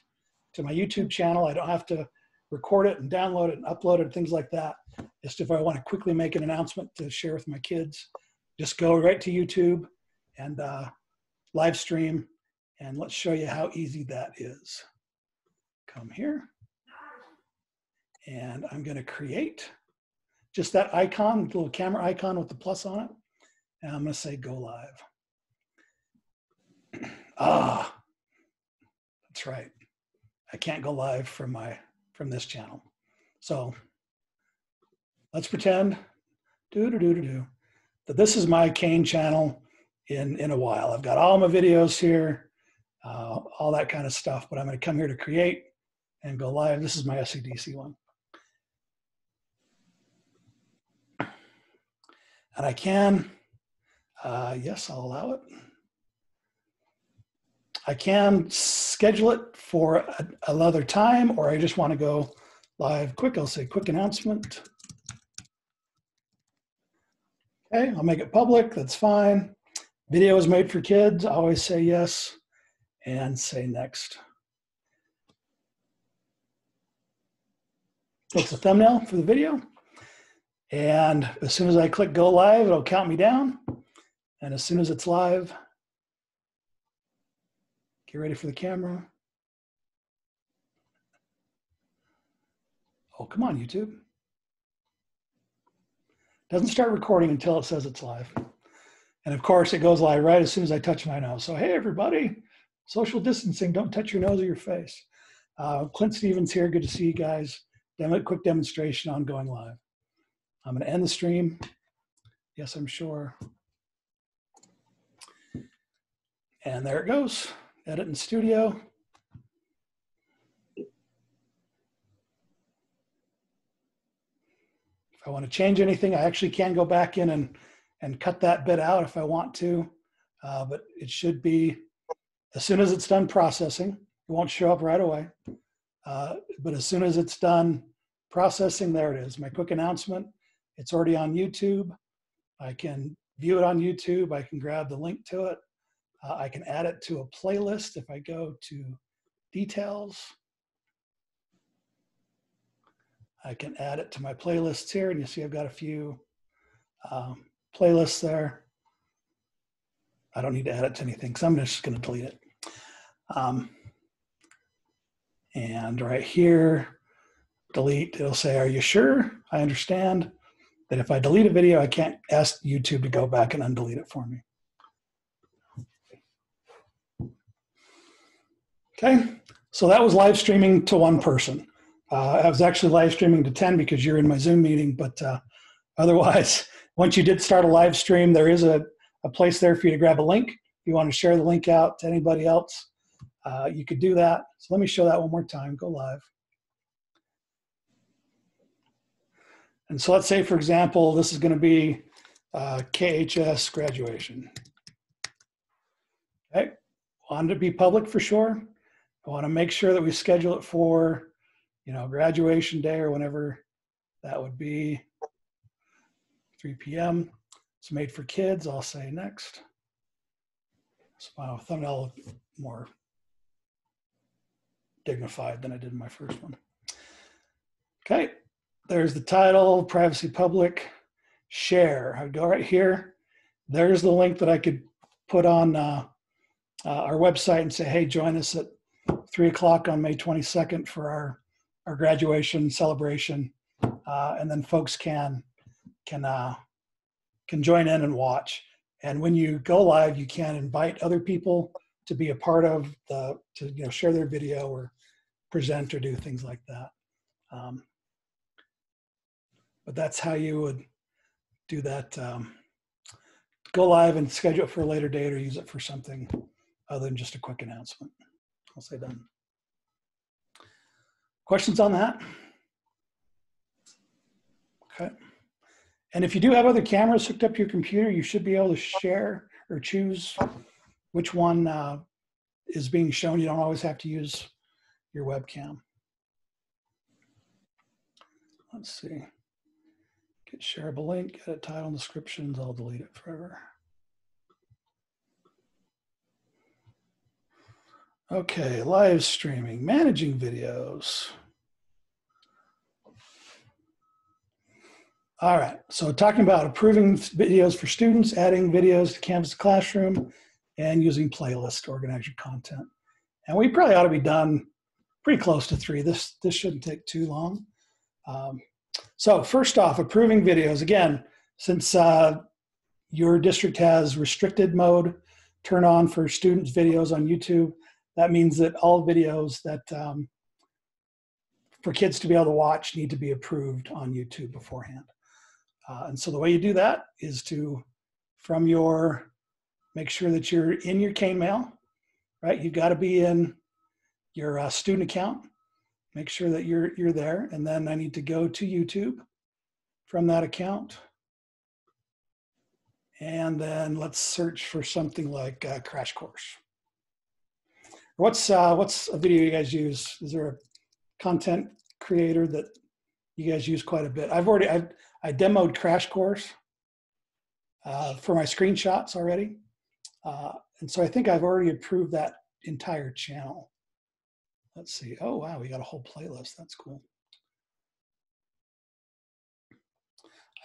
S1: to my YouTube channel. I don't have to record it and download it and upload it, things like that. Just if I want to quickly make an announcement to share with my kids, just go right to YouTube and live stream. And let's show you how easy that is. Come here. And I'm going to create just that icon, the little camera icon with the plus on it. And I'm going to say go live. Ah, that's right. I can't go live from this channel. So let's pretend that this is my Kane channel in a while. I've got all my videos here, all that kind of stuff, but I'm going to come here to create and go live. This is my SCDC one. And I can, yes, I'll allow it. I can schedule it for another time, or I just want to go live quick. I'll say quick announcement. Okay, I'll make it public. That's fine. Video is made for kids. I always say yes and say next. It's a thumbnail for the video. And as soon as I click go live, it'll count me down. And as soon as it's live, get ready for the camera. Oh, come on, YouTube. Doesn't start recording until it says it's live. And of course, it goes live right as soon as I touch my nose. So, hey, everybody, social distancing, don't touch your nose or your face. Clint Stevens here, good to see you guys. Quick demonstration on going live. I'm going to end the stream. Yes, I'm sure. And there it goes. Edit in studio. If I want to change anything, I actually can go back in and cut that bit out if I want to. But it should be, as soon as it's done processing, it won't show up right away. But as soon as it's done processing, there it is. My quick announcement. It's already on YouTube. I can view it on YouTube. I can grab the link to it. I can add it to a playlist if I go to details. I can add it to my playlists here, and you see I've got a few playlists there. I don't need to add it to anything, because I'm just going to delete it. And right here, delete, it'll say, are you sure? I understand that if I delete a video, I can't ask YouTube to go back and undelete it for me. Okay, so that was live streaming to one person. I was actually live streaming to 10 because you're in my Zoom meeting, but otherwise, once you did start a live stream, there is a place there for you to grab a link. If you want to share the link out to anybody else, you could do that. So let me show that one more time, go live. And so let's say, for example, this is going to be KHS graduation. Okay, want it to be public for sure. I want to make sure that we schedule it for, graduation day or whenever that would be, 3 p.m. It's made for kids. I'll say next. So my thumbnail look more dignified than I did in my first one. Okay, there's the title, privacy public, share. I would go right here. There's the link that I could put on our website and say, hey, join us at 3 o'clock on May 22nd for our graduation celebration. And then folks can join in and watch. And when you go live, you can invite other people to be a part of to share their video or present or do things like that. But that's how you would do that. Go live and schedule it for a later date or use it for something other than just a quick announcement. I'll say done. Questions on that? Okay. And if you do have other cameras hooked up to your computer, you should be able to share or choose which one is being shown. You don't always have to use your webcam. Let's see. Get shareable link, edit title and descriptions. I'll delete it forever. Okay, live streaming, managing videos. All right, so talking about approving videos for students, adding videos to Canvas Classroom, and using playlists to organize your content. And we probably ought to be done pretty close to 3. This shouldn't take too long. So first off, approving videos. Again, since your district has restricted mode turn on for students' videos on YouTube, that means that all videos that for kids to be able to watch need to be approved on YouTube beforehand. And so the way you do that is to, make sure that you're in your cane mail, right? You've got to be in your student account. Make sure that you're there. And then I need to go to YouTube from that account. And then let's search for something like Crash Course. What's a video you guys use? Is there a content creator that you guys use quite a bit? I demoed Crash Course for my screenshots already. And so I think I've already approved that entire channel. Let's see. Oh, wow, we got a whole playlist. That's cool.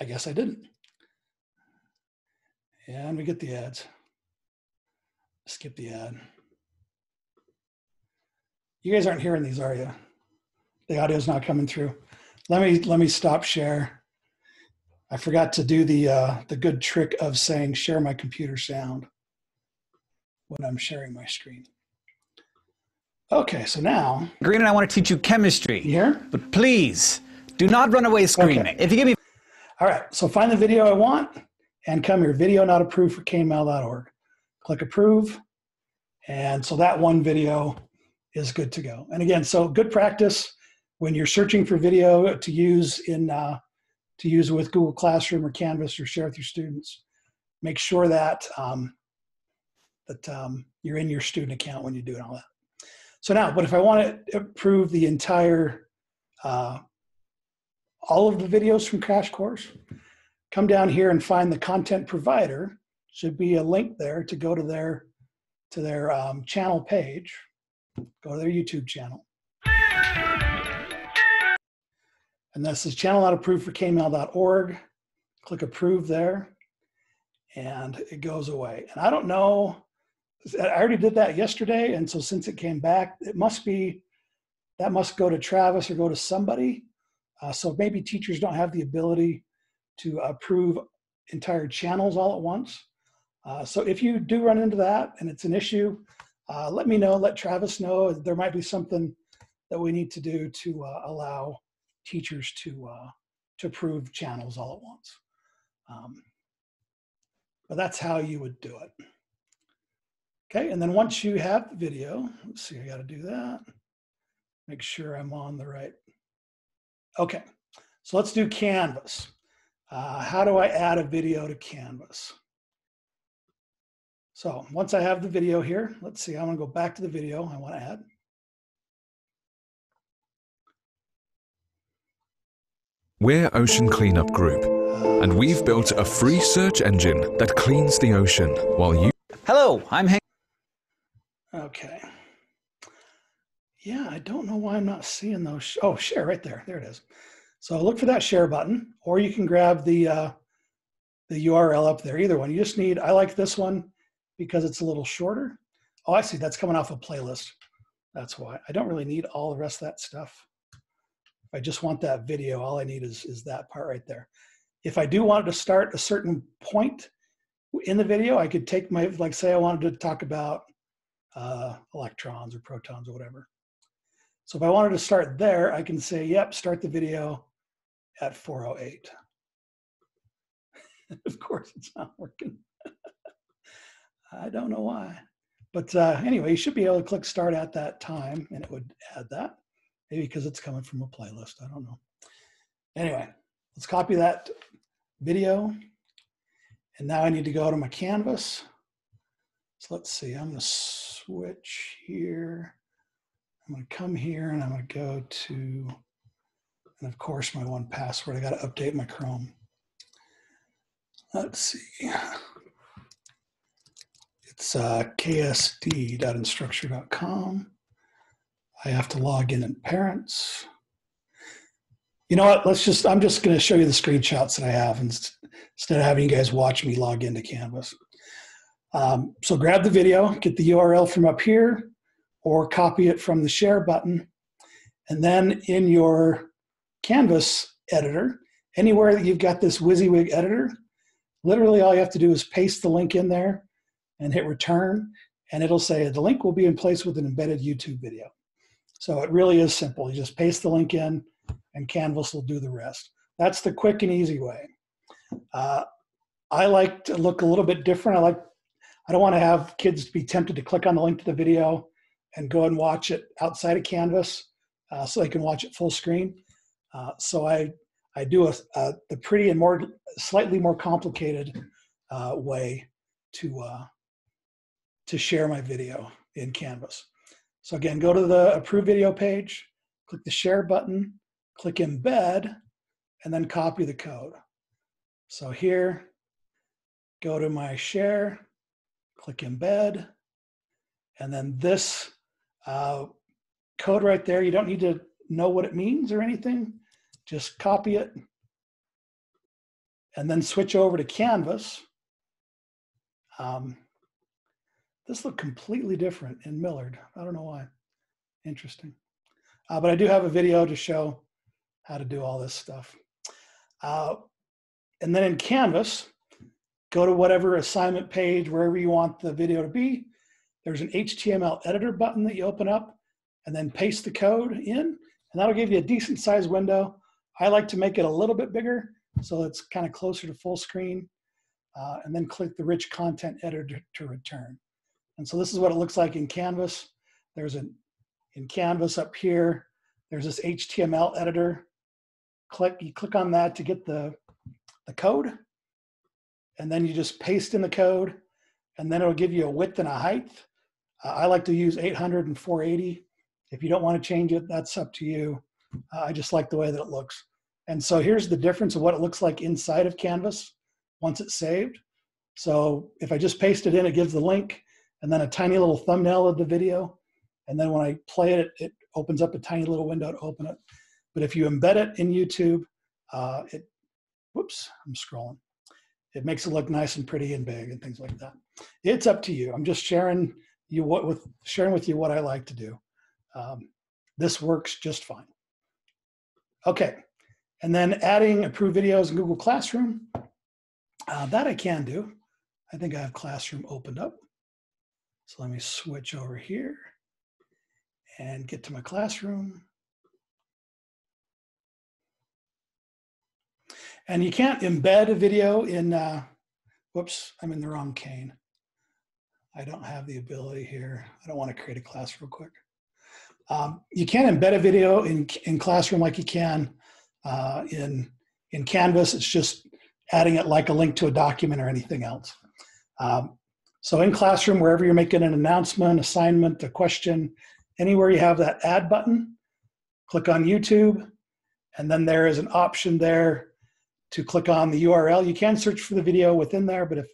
S1: I guess I didn't. And we get the ads. Skip the ad. You guys aren't hearing these, are you? The audio's not coming through. Let me stop share. I forgot to do the good trick of saying share my computer sound when I'm sharing my screen. Okay, so now.
S5: Green, and I want to teach you chemistry.
S1: You hear?
S5: But please, do not run away screaming.
S1: Okay.
S5: If you give me.
S1: All right, so find the video I want and come here, video not approved for canemail.org. Click approve. And so that one video is good to go. And again, so good practice when you're searching for video to use with Google Classroom or Canvas or share with your students. Make sure that you're in your student account when you do all that. So now, but if I want to approve the entire, all of the videos from Crash Course, come down here and find the content provider. Should be a link there to go to their channel page. Go to their YouTube channel. And this is channel not approved for kmail.org. Click approve there, and it goes away. And I don't know, I already did that yesterday, and so since it came back, that must go to Travis or go to somebody. So maybe teachers don't have the ability to approve entire channels all at once. So if you do run into that and it's an issue, let me know, let Travis know. There might be something that we need to do to allow teachers to approve channels all at once. But that's how you would do it. Okay, and then once you have the video, let's see, I got to do that. Make sure I'm on the right. Okay, so let's do Canvas. How do I add a video to Canvas? So once I have the video here, let's see, I'm going to go back to the video I want to add.
S6: We're Ocean Cleanup Group, and we've built a free search engine that cleans the ocean while you...
S5: Hello, I'm Hank.
S1: Okay. Yeah, I don't know why I'm not seeing those. Oh, share right there. There it is. So look for that share button, or you can grab the URL up there. Either one. You just need, I like this one because it's a little shorter. Oh, I see. That's coming off a playlist. That's why. I don't really need all the rest of that stuff. If I just want that video, all I need is that part right there. If I do want to start a certain point in the video, I could take my, like say I wanted to talk about electrons or protons or whatever. So if I wanted to start there, I can say, yep, start the video at 4:08. Of course, it's not working. I don't know why. But anyway, you should be able to click start at that time and it would add that. Maybe because it's coming from a playlist. I don't know. Anyway, let's copy that video. And now I need to go to my Canvas. So let's see, I'm going to switch here. I'm going to come here and I'm going to go to, and of course, my 1Password. I got to update my Chrome. Let's see. It's It's ksd.instructure.com. I have to log in parents. You know what? I'm just going to show you the screenshots that I have instead of having you guys watch me log into Canvas. So grab the video, get the URL from up here, or copy it from the share button. And then in your Canvas editor, anywhere that you've got this WYSIWYG editor, literally all you have to do is paste the link in there and hit return, and it'll say the link will be in place with an embedded YouTube video. So it really is simple. You just paste the link in and Canvas will do the rest. That's the quick and easy way. I like to look a little bit different. I don't want to have kids be tempted to click on the link to the video and go and watch it outside of Canvas so they can watch it full screen. So I do the pretty and slightly more complicated way to share my video in Canvas. So again, go to the approved video page, click the share button, click embed, and then copy the code. So here, go to my share, click embed, and then this code right there, you don't need to know what it means or anything. Just copy it and then switch over to Canvas. This looked completely different in Millard. I don't know why. Interesting. But I do have a video to show how to do all this stuff. And then in Canvas, go to whatever assignment page, wherever you want the video to be. There's an HTML editor button that you open up and then paste the code in, and that'll give you a decent sized window. I like to make it a little bit bigger so it's kind of closer to full screen, and then click the rich content editor to return. And so this is what it looks like in Canvas. In Canvas up here, there's this HTML editor. You click on that to get the code, and then you just paste in the code, and then it'll give you a width and a height. I like to use 800 and 480. If you don't want to change it, that's up to you. I just like the way that it looks. And so here's the difference of what it looks like inside of Canvas once it's saved. So if I just paste it in, it gives the link and then a tiny little thumbnail of the video. And then when I play it, it opens up a tiny little window to open it. But if you embed it in YouTube, whoops, I'm scrolling. It makes it look nice and pretty and big and things like that. It's up to you. I'm just sharing with you what I like to do. This works just fine. Okay, and then adding approved videos in Google Classroom. That I can do. I think I have Classroom opened up. So let me switch over here and get to my Classroom. And you can't embed a video in, whoops, I'm in the wrong cane. I don't have the ability here. I don't want to create a class real quick. You can't embed a video in Classroom like you can in Canvas. It's just adding it like a link to a document or anything else. So in Classroom, wherever you're making an announcement, assignment, a question, anywhere you have that add button, click on YouTube, and then there is an option there to click on the URL. You can search for the video within there, but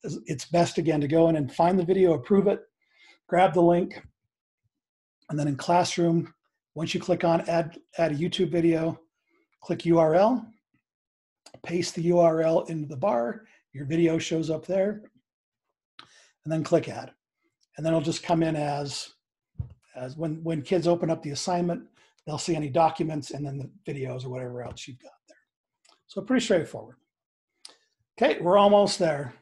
S1: it's best again to go in and find the video, approve it, grab the link, and then in Classroom, once you click on add a YouTube video, click URL, paste the URL into the bar, your video shows up there, and then click add. And then it'll just come in as when kids open up the assignment, they'll see any documents and then the videos or whatever else you've got there. So pretty straightforward. Okay, we're almost there.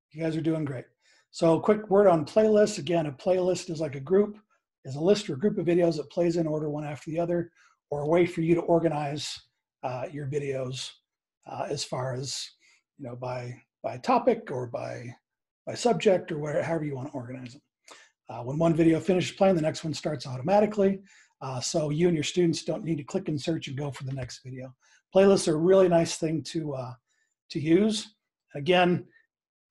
S1: You guys are doing great. So quick word on playlists. Again, a playlist is like a group, is a list or a group of videos that plays in order one after the other, or a way for you to organize your videos as far as, by topic or by subject or however you want to organize them. When one video finishes playing, the next one starts automatically. So you and your students don't need to click and search and go for the next video. Playlists are a really nice thing to use. Again,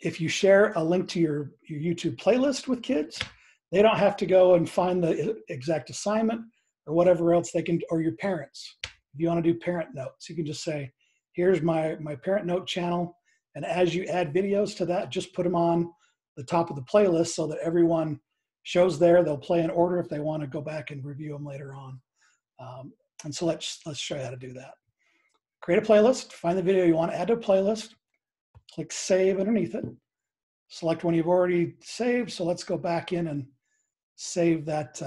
S1: if you share a link to your YouTube playlist with kids, they don't have to go and find the exact assignment or whatever else they can, or your parents. If you want to do parent notes, you can just say, here's my parent note channel. And as you add videos to that, just put them on the top of the playlist so that everyone shows there. They'll play in order if they want to go back and review them later on. And so let's show you how to do that. Create a playlist, find the video you want to add to a playlist, click save underneath it. Select one you've already saved. So let's go back in and save that,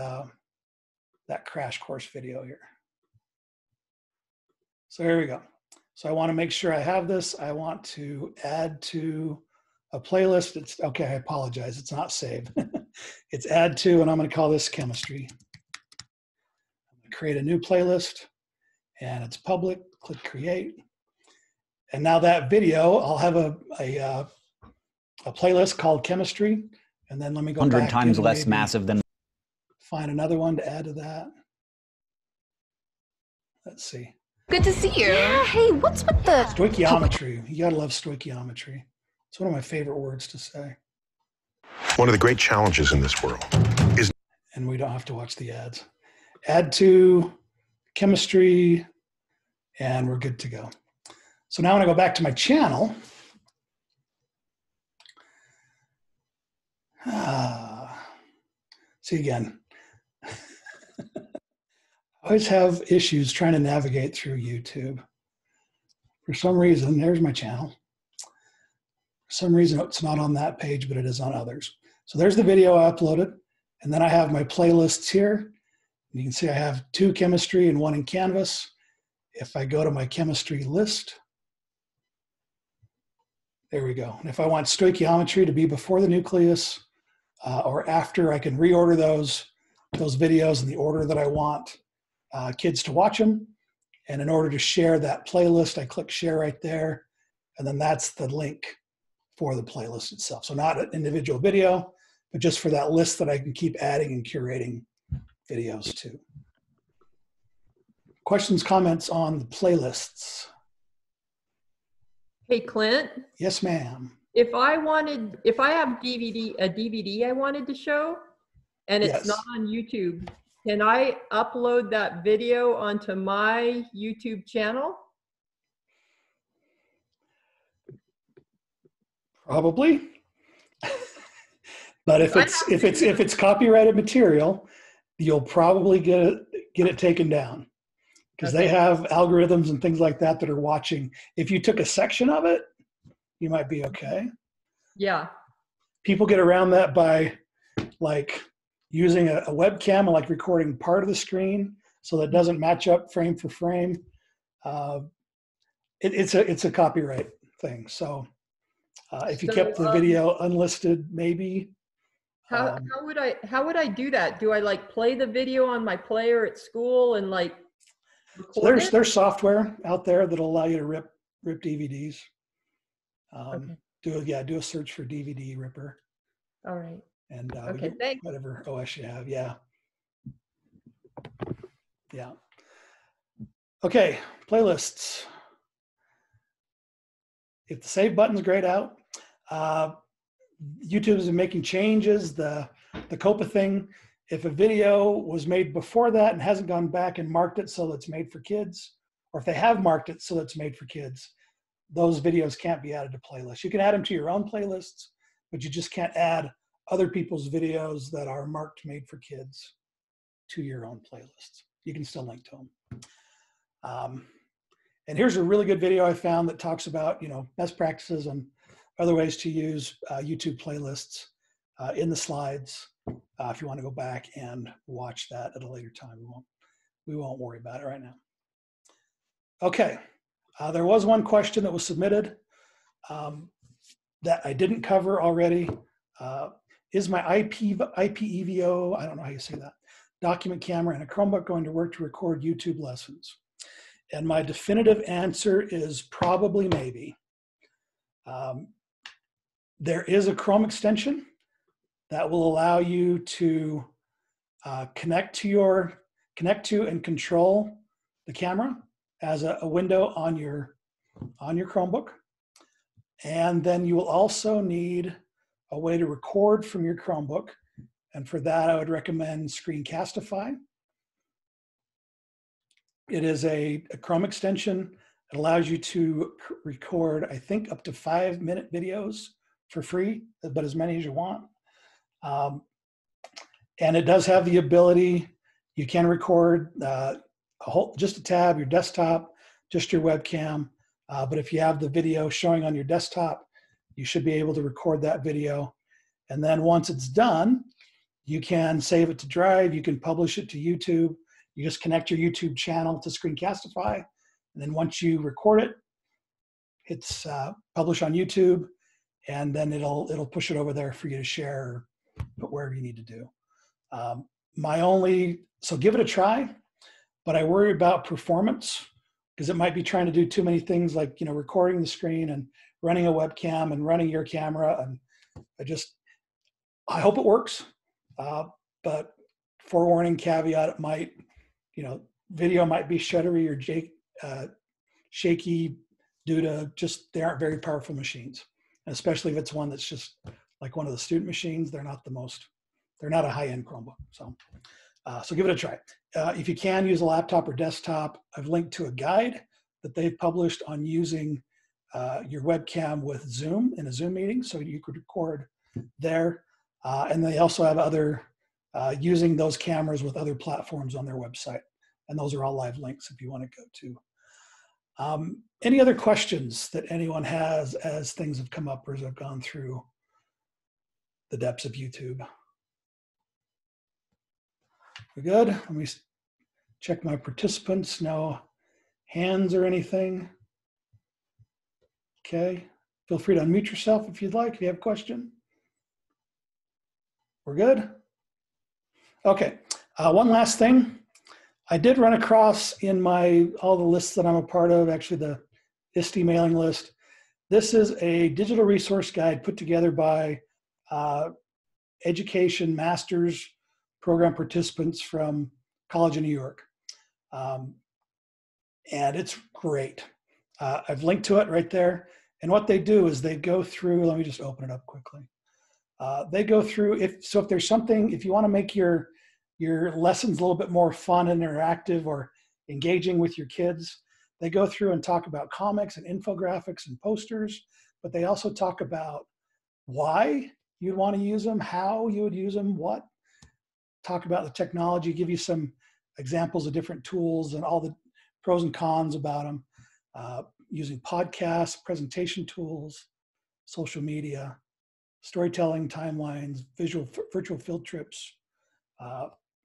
S1: that crash course video here. So here we go. So I want to make sure I have this. I want to add to a playlist. It's okay, I apologize. It's not save. It's add to, and I'm going to call this chemistry. I'm going to create a new playlist, and it's public. Click create. And now that video, I'll have a playlist called chemistry. And then let me go
S5: 100
S1: back
S5: times
S1: in,
S5: less
S1: maybe
S5: massive than.
S1: find another one to add to that. Let's see.
S7: Good to see you. Yeah, hey, what's with the
S1: Stoichiometry. You gotta love stoichiometry. It's one of my favorite words to say.
S8: One of the great challenges in this world is...
S1: And we don't have to watch the ads. Add to chemistry, and we're good to go. So now when I go back to my channel, see again, I always have issues trying to navigate through YouTube. For some reason, there's my channel. For some reason, it's not on that page, but it is on others. So there's the video I uploaded. And then I have my playlists here. And you can see I have 2 chemistry and 1 in Canvas. If I go to my chemistry list, there we go. And if I want stoichiometry to be before the nucleus or after, I can reorder those videos in the order that I want kids to watch them. And in order to share that playlist, I click share right there. And then that's the link for the playlist itself. So not an individual video, but just for that list that I can keep adding and curating videos to. Questions, comments on the playlists?
S9: Hey, Clint.
S1: Yes, ma'am.
S9: If I have a DVD I wanted to show, and it's
S1: Yes.
S9: not on YouTube, can I upload that video onto my YouTube channel?
S1: Probably. But if it's copyrighted material, you'll probably get it taken down. Because they have algorithms and things like that are watching. If you took a section of it, you might be okay.
S9: Yeah.
S1: People get around that by like using a webcam and like recording part of the screen so that it doesn't match up frame for frame. It's a copyright thing. So if you kept the video unlisted, maybe.
S9: How would I do that? Do I like play the video on my player at school and like record it?
S1: There's software out there that'll allow you to rip DVDs. Do a search for DVD ripper.
S9: All right.
S1: And
S9: thanks.
S1: whatever OS you have, yeah. Okay, playlists. If the save button's grayed out, YouTube is making changes. The COPA thing. If a video was made before that and hasn't gone back and marked it so that it's made for kids, or if they have marked it so that it's made for kids, those videos can't be added to playlists. You can add them to your own playlists, but you just can't add other people's videos that are marked made for kids to your own playlists. You can still link to them. And here's a really good video I found that talks about, best practices and other ways to use YouTube playlists in the slides. If you want to go back and watch that at a later time, we won't worry about it right now. Okay, there was one question that was submitted that I didn't cover already. Is my IPEVO, I don't know how you say that, document camera and a Chromebook going to work to record YouTube lessons? And my definitive answer is probably maybe. There is a Chrome extension that will allow you to connect to and control the camera as a window on your Chromebook. And then you will also need a way to record from your Chromebook. And for that, I would recommend Screencastify. It is a Chrome extension. It allows you to record, I think, up to 5-minute videos for free, but as many as you want. And it does have the ability, you can record just a tab, your desktop, just your webcam. But if you have the video showing on your desktop, you should be able to record that video. And then once it's done, you can save it to Drive, you can publish it to YouTube. You just connect your YouTube channel to Screencastify. And then once you record it, it's published on YouTube, and then it'll push it over there for you to share or put wherever you need to do. So give it a try, but I worry about performance because it might be trying to do too many things like, recording the screen and running a webcam and running your camera. And I hope it works. But forewarning caveat, it might, video might be shuddery or shaky due to they aren't very powerful machines. And especially if it's one that's just like one of the student machines, they're not a high-end Chromebook. So give it a try. If you can use a laptop or desktop, I've linked to a guide that they've published on using your webcam with Zoom in a Zoom meeting. So you could record there. And they also have other, using those cameras with other platforms on their website. And those are all live links if you want to go to. Any other questions that anyone has as things have come up or as I've gone through the depths of YouTube? We're good? Let me check my participants. No hands or anything. Okay. Feel free to unmute yourself if you'd like, if you have a question. We're good? Okay. One last thing. I did run across in all the lists that I'm a part of, actually the Iste mailing list. This is a digital resource guide put together by education master's program participants from College of New York. And it's great. I've linked to it right there. And what they do is they go through, let me just open it up quickly. They go through, if there's something, if you want to make your lessons a little bit more fun and interactive or engaging with your kids, they go through and talk about comics and infographics and posters, but they also talk about why you'd want to use them, how you would use them, talk about the technology, give you some examples of different tools and all the pros and cons about them, using podcasts, presentation tools, social media, storytelling timelines, virtual field trips.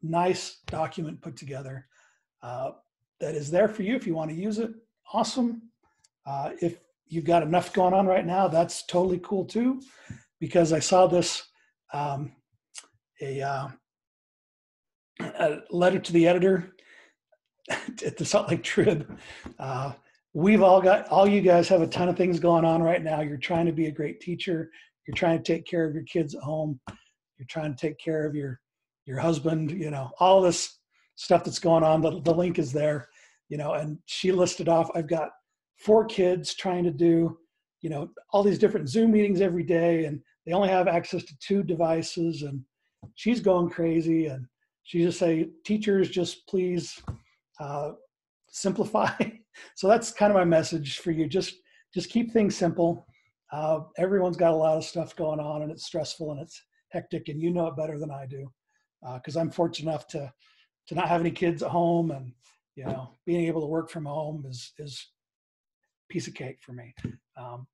S1: Nice document put together that is there for you if you want to use it. Awesome. If you've got enough going on right now, that's totally cool too, because I saw this, a letter to the editor at the Salt Lake Trib. All you guys have a ton of things going on right now. You're trying to be a great teacher. You're trying to take care of your kids at home. You're trying to take care of your husband, all this stuff that's going on. The link is there, and she listed off, I've got 4 kids trying to do, all these different Zoom meetings every day, and they only have access to 2 devices, and she's going crazy. And she just say, teachers, just please simplify. So that's kind of my message for you. Just keep things simple. Everyone's got a lot of stuff going on, and it's stressful and it's hectic, and you know it better than I do, because I'm fortunate enough to not have any kids at home, and being able to work from home is piece of cake for me.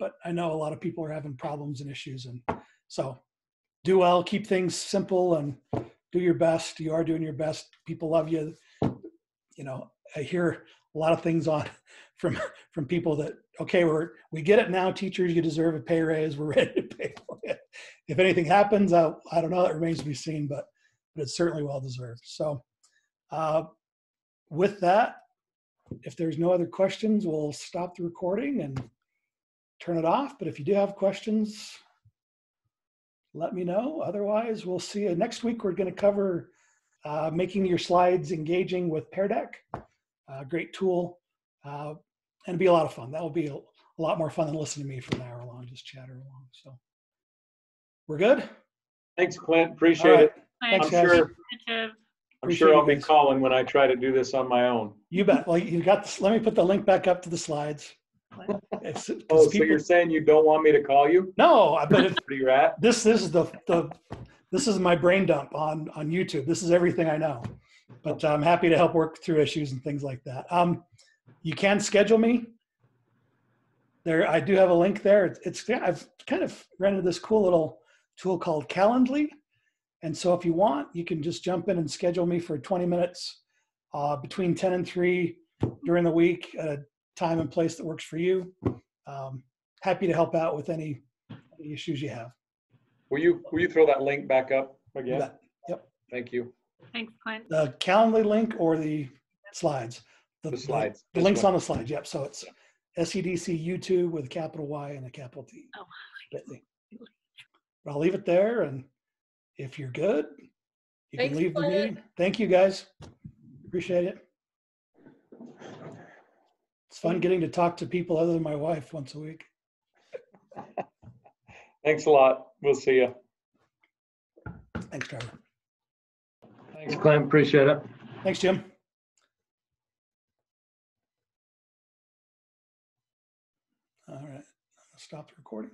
S1: But I know a lot of people are having problems and issues, and so do well, keep things simple, and do your best. You are doing your best. People love you. I hear a lot of things from people that, okay, we get it now, teachers, you deserve a pay raise. We're ready to pay for it. If anything happens, I don't know, that remains to be seen, but it's certainly well deserved. So with that, if there's no other questions, we'll stop the recording and turn it off. But if you do have questions, let me know. Otherwise, we'll see you next week. We're going to cover making your slides engaging with Pear Deck. Great tool, and it'll be a lot of fun. That will be a lot more fun than listening to me for an hour long, just chatter along. So we're good.
S2: Thanks, Clint. Appreciate it.
S1: Thanks,
S2: I'm
S1: guys.
S2: sure I'll be calling when I try to do this on my own.
S1: You bet. Well, you got this. Let me put the link back up to the slides. It's,
S2: Oh, so you're saying you don't want me to call you?
S1: no, but if,
S2: Where you're at?
S1: this is this is my brain dump on YouTube. This is everything I know, but I'm happy to help work through issues and things like that. You can schedule me there. I do have a link there. I've kind of rented this cool little tool called Calendly. And so if you want, you can just jump in and schedule me for 20 minutes between 10 and 3 during the week at a time and place that works for you. Happy to help out with any issues you have.
S2: Will you throw that link back up again?
S1: Yep.
S2: Thank you.
S7: Thanks, Clint.
S1: The Calendly link or the slides?
S2: The slides.
S1: The
S2: This
S1: link's
S2: one.
S1: on the slides. Yep. So it's SEDC YouTube with a capital Y and a capital T.
S7: Oh,
S1: But I'll leave it there, and if you're good, you
S9: Thanks,
S1: can leave the
S9: Clint.
S1: meeting. Thank you, guys. Appreciate it. It's fun getting to talk to people other than my wife once a week.
S2: Thanks a lot. We'll see you.
S1: Thanks, Trevor.
S2: Thanks, Clem. Appreciate it.
S1: Thanks, Jim. All right, I'll stop the recording.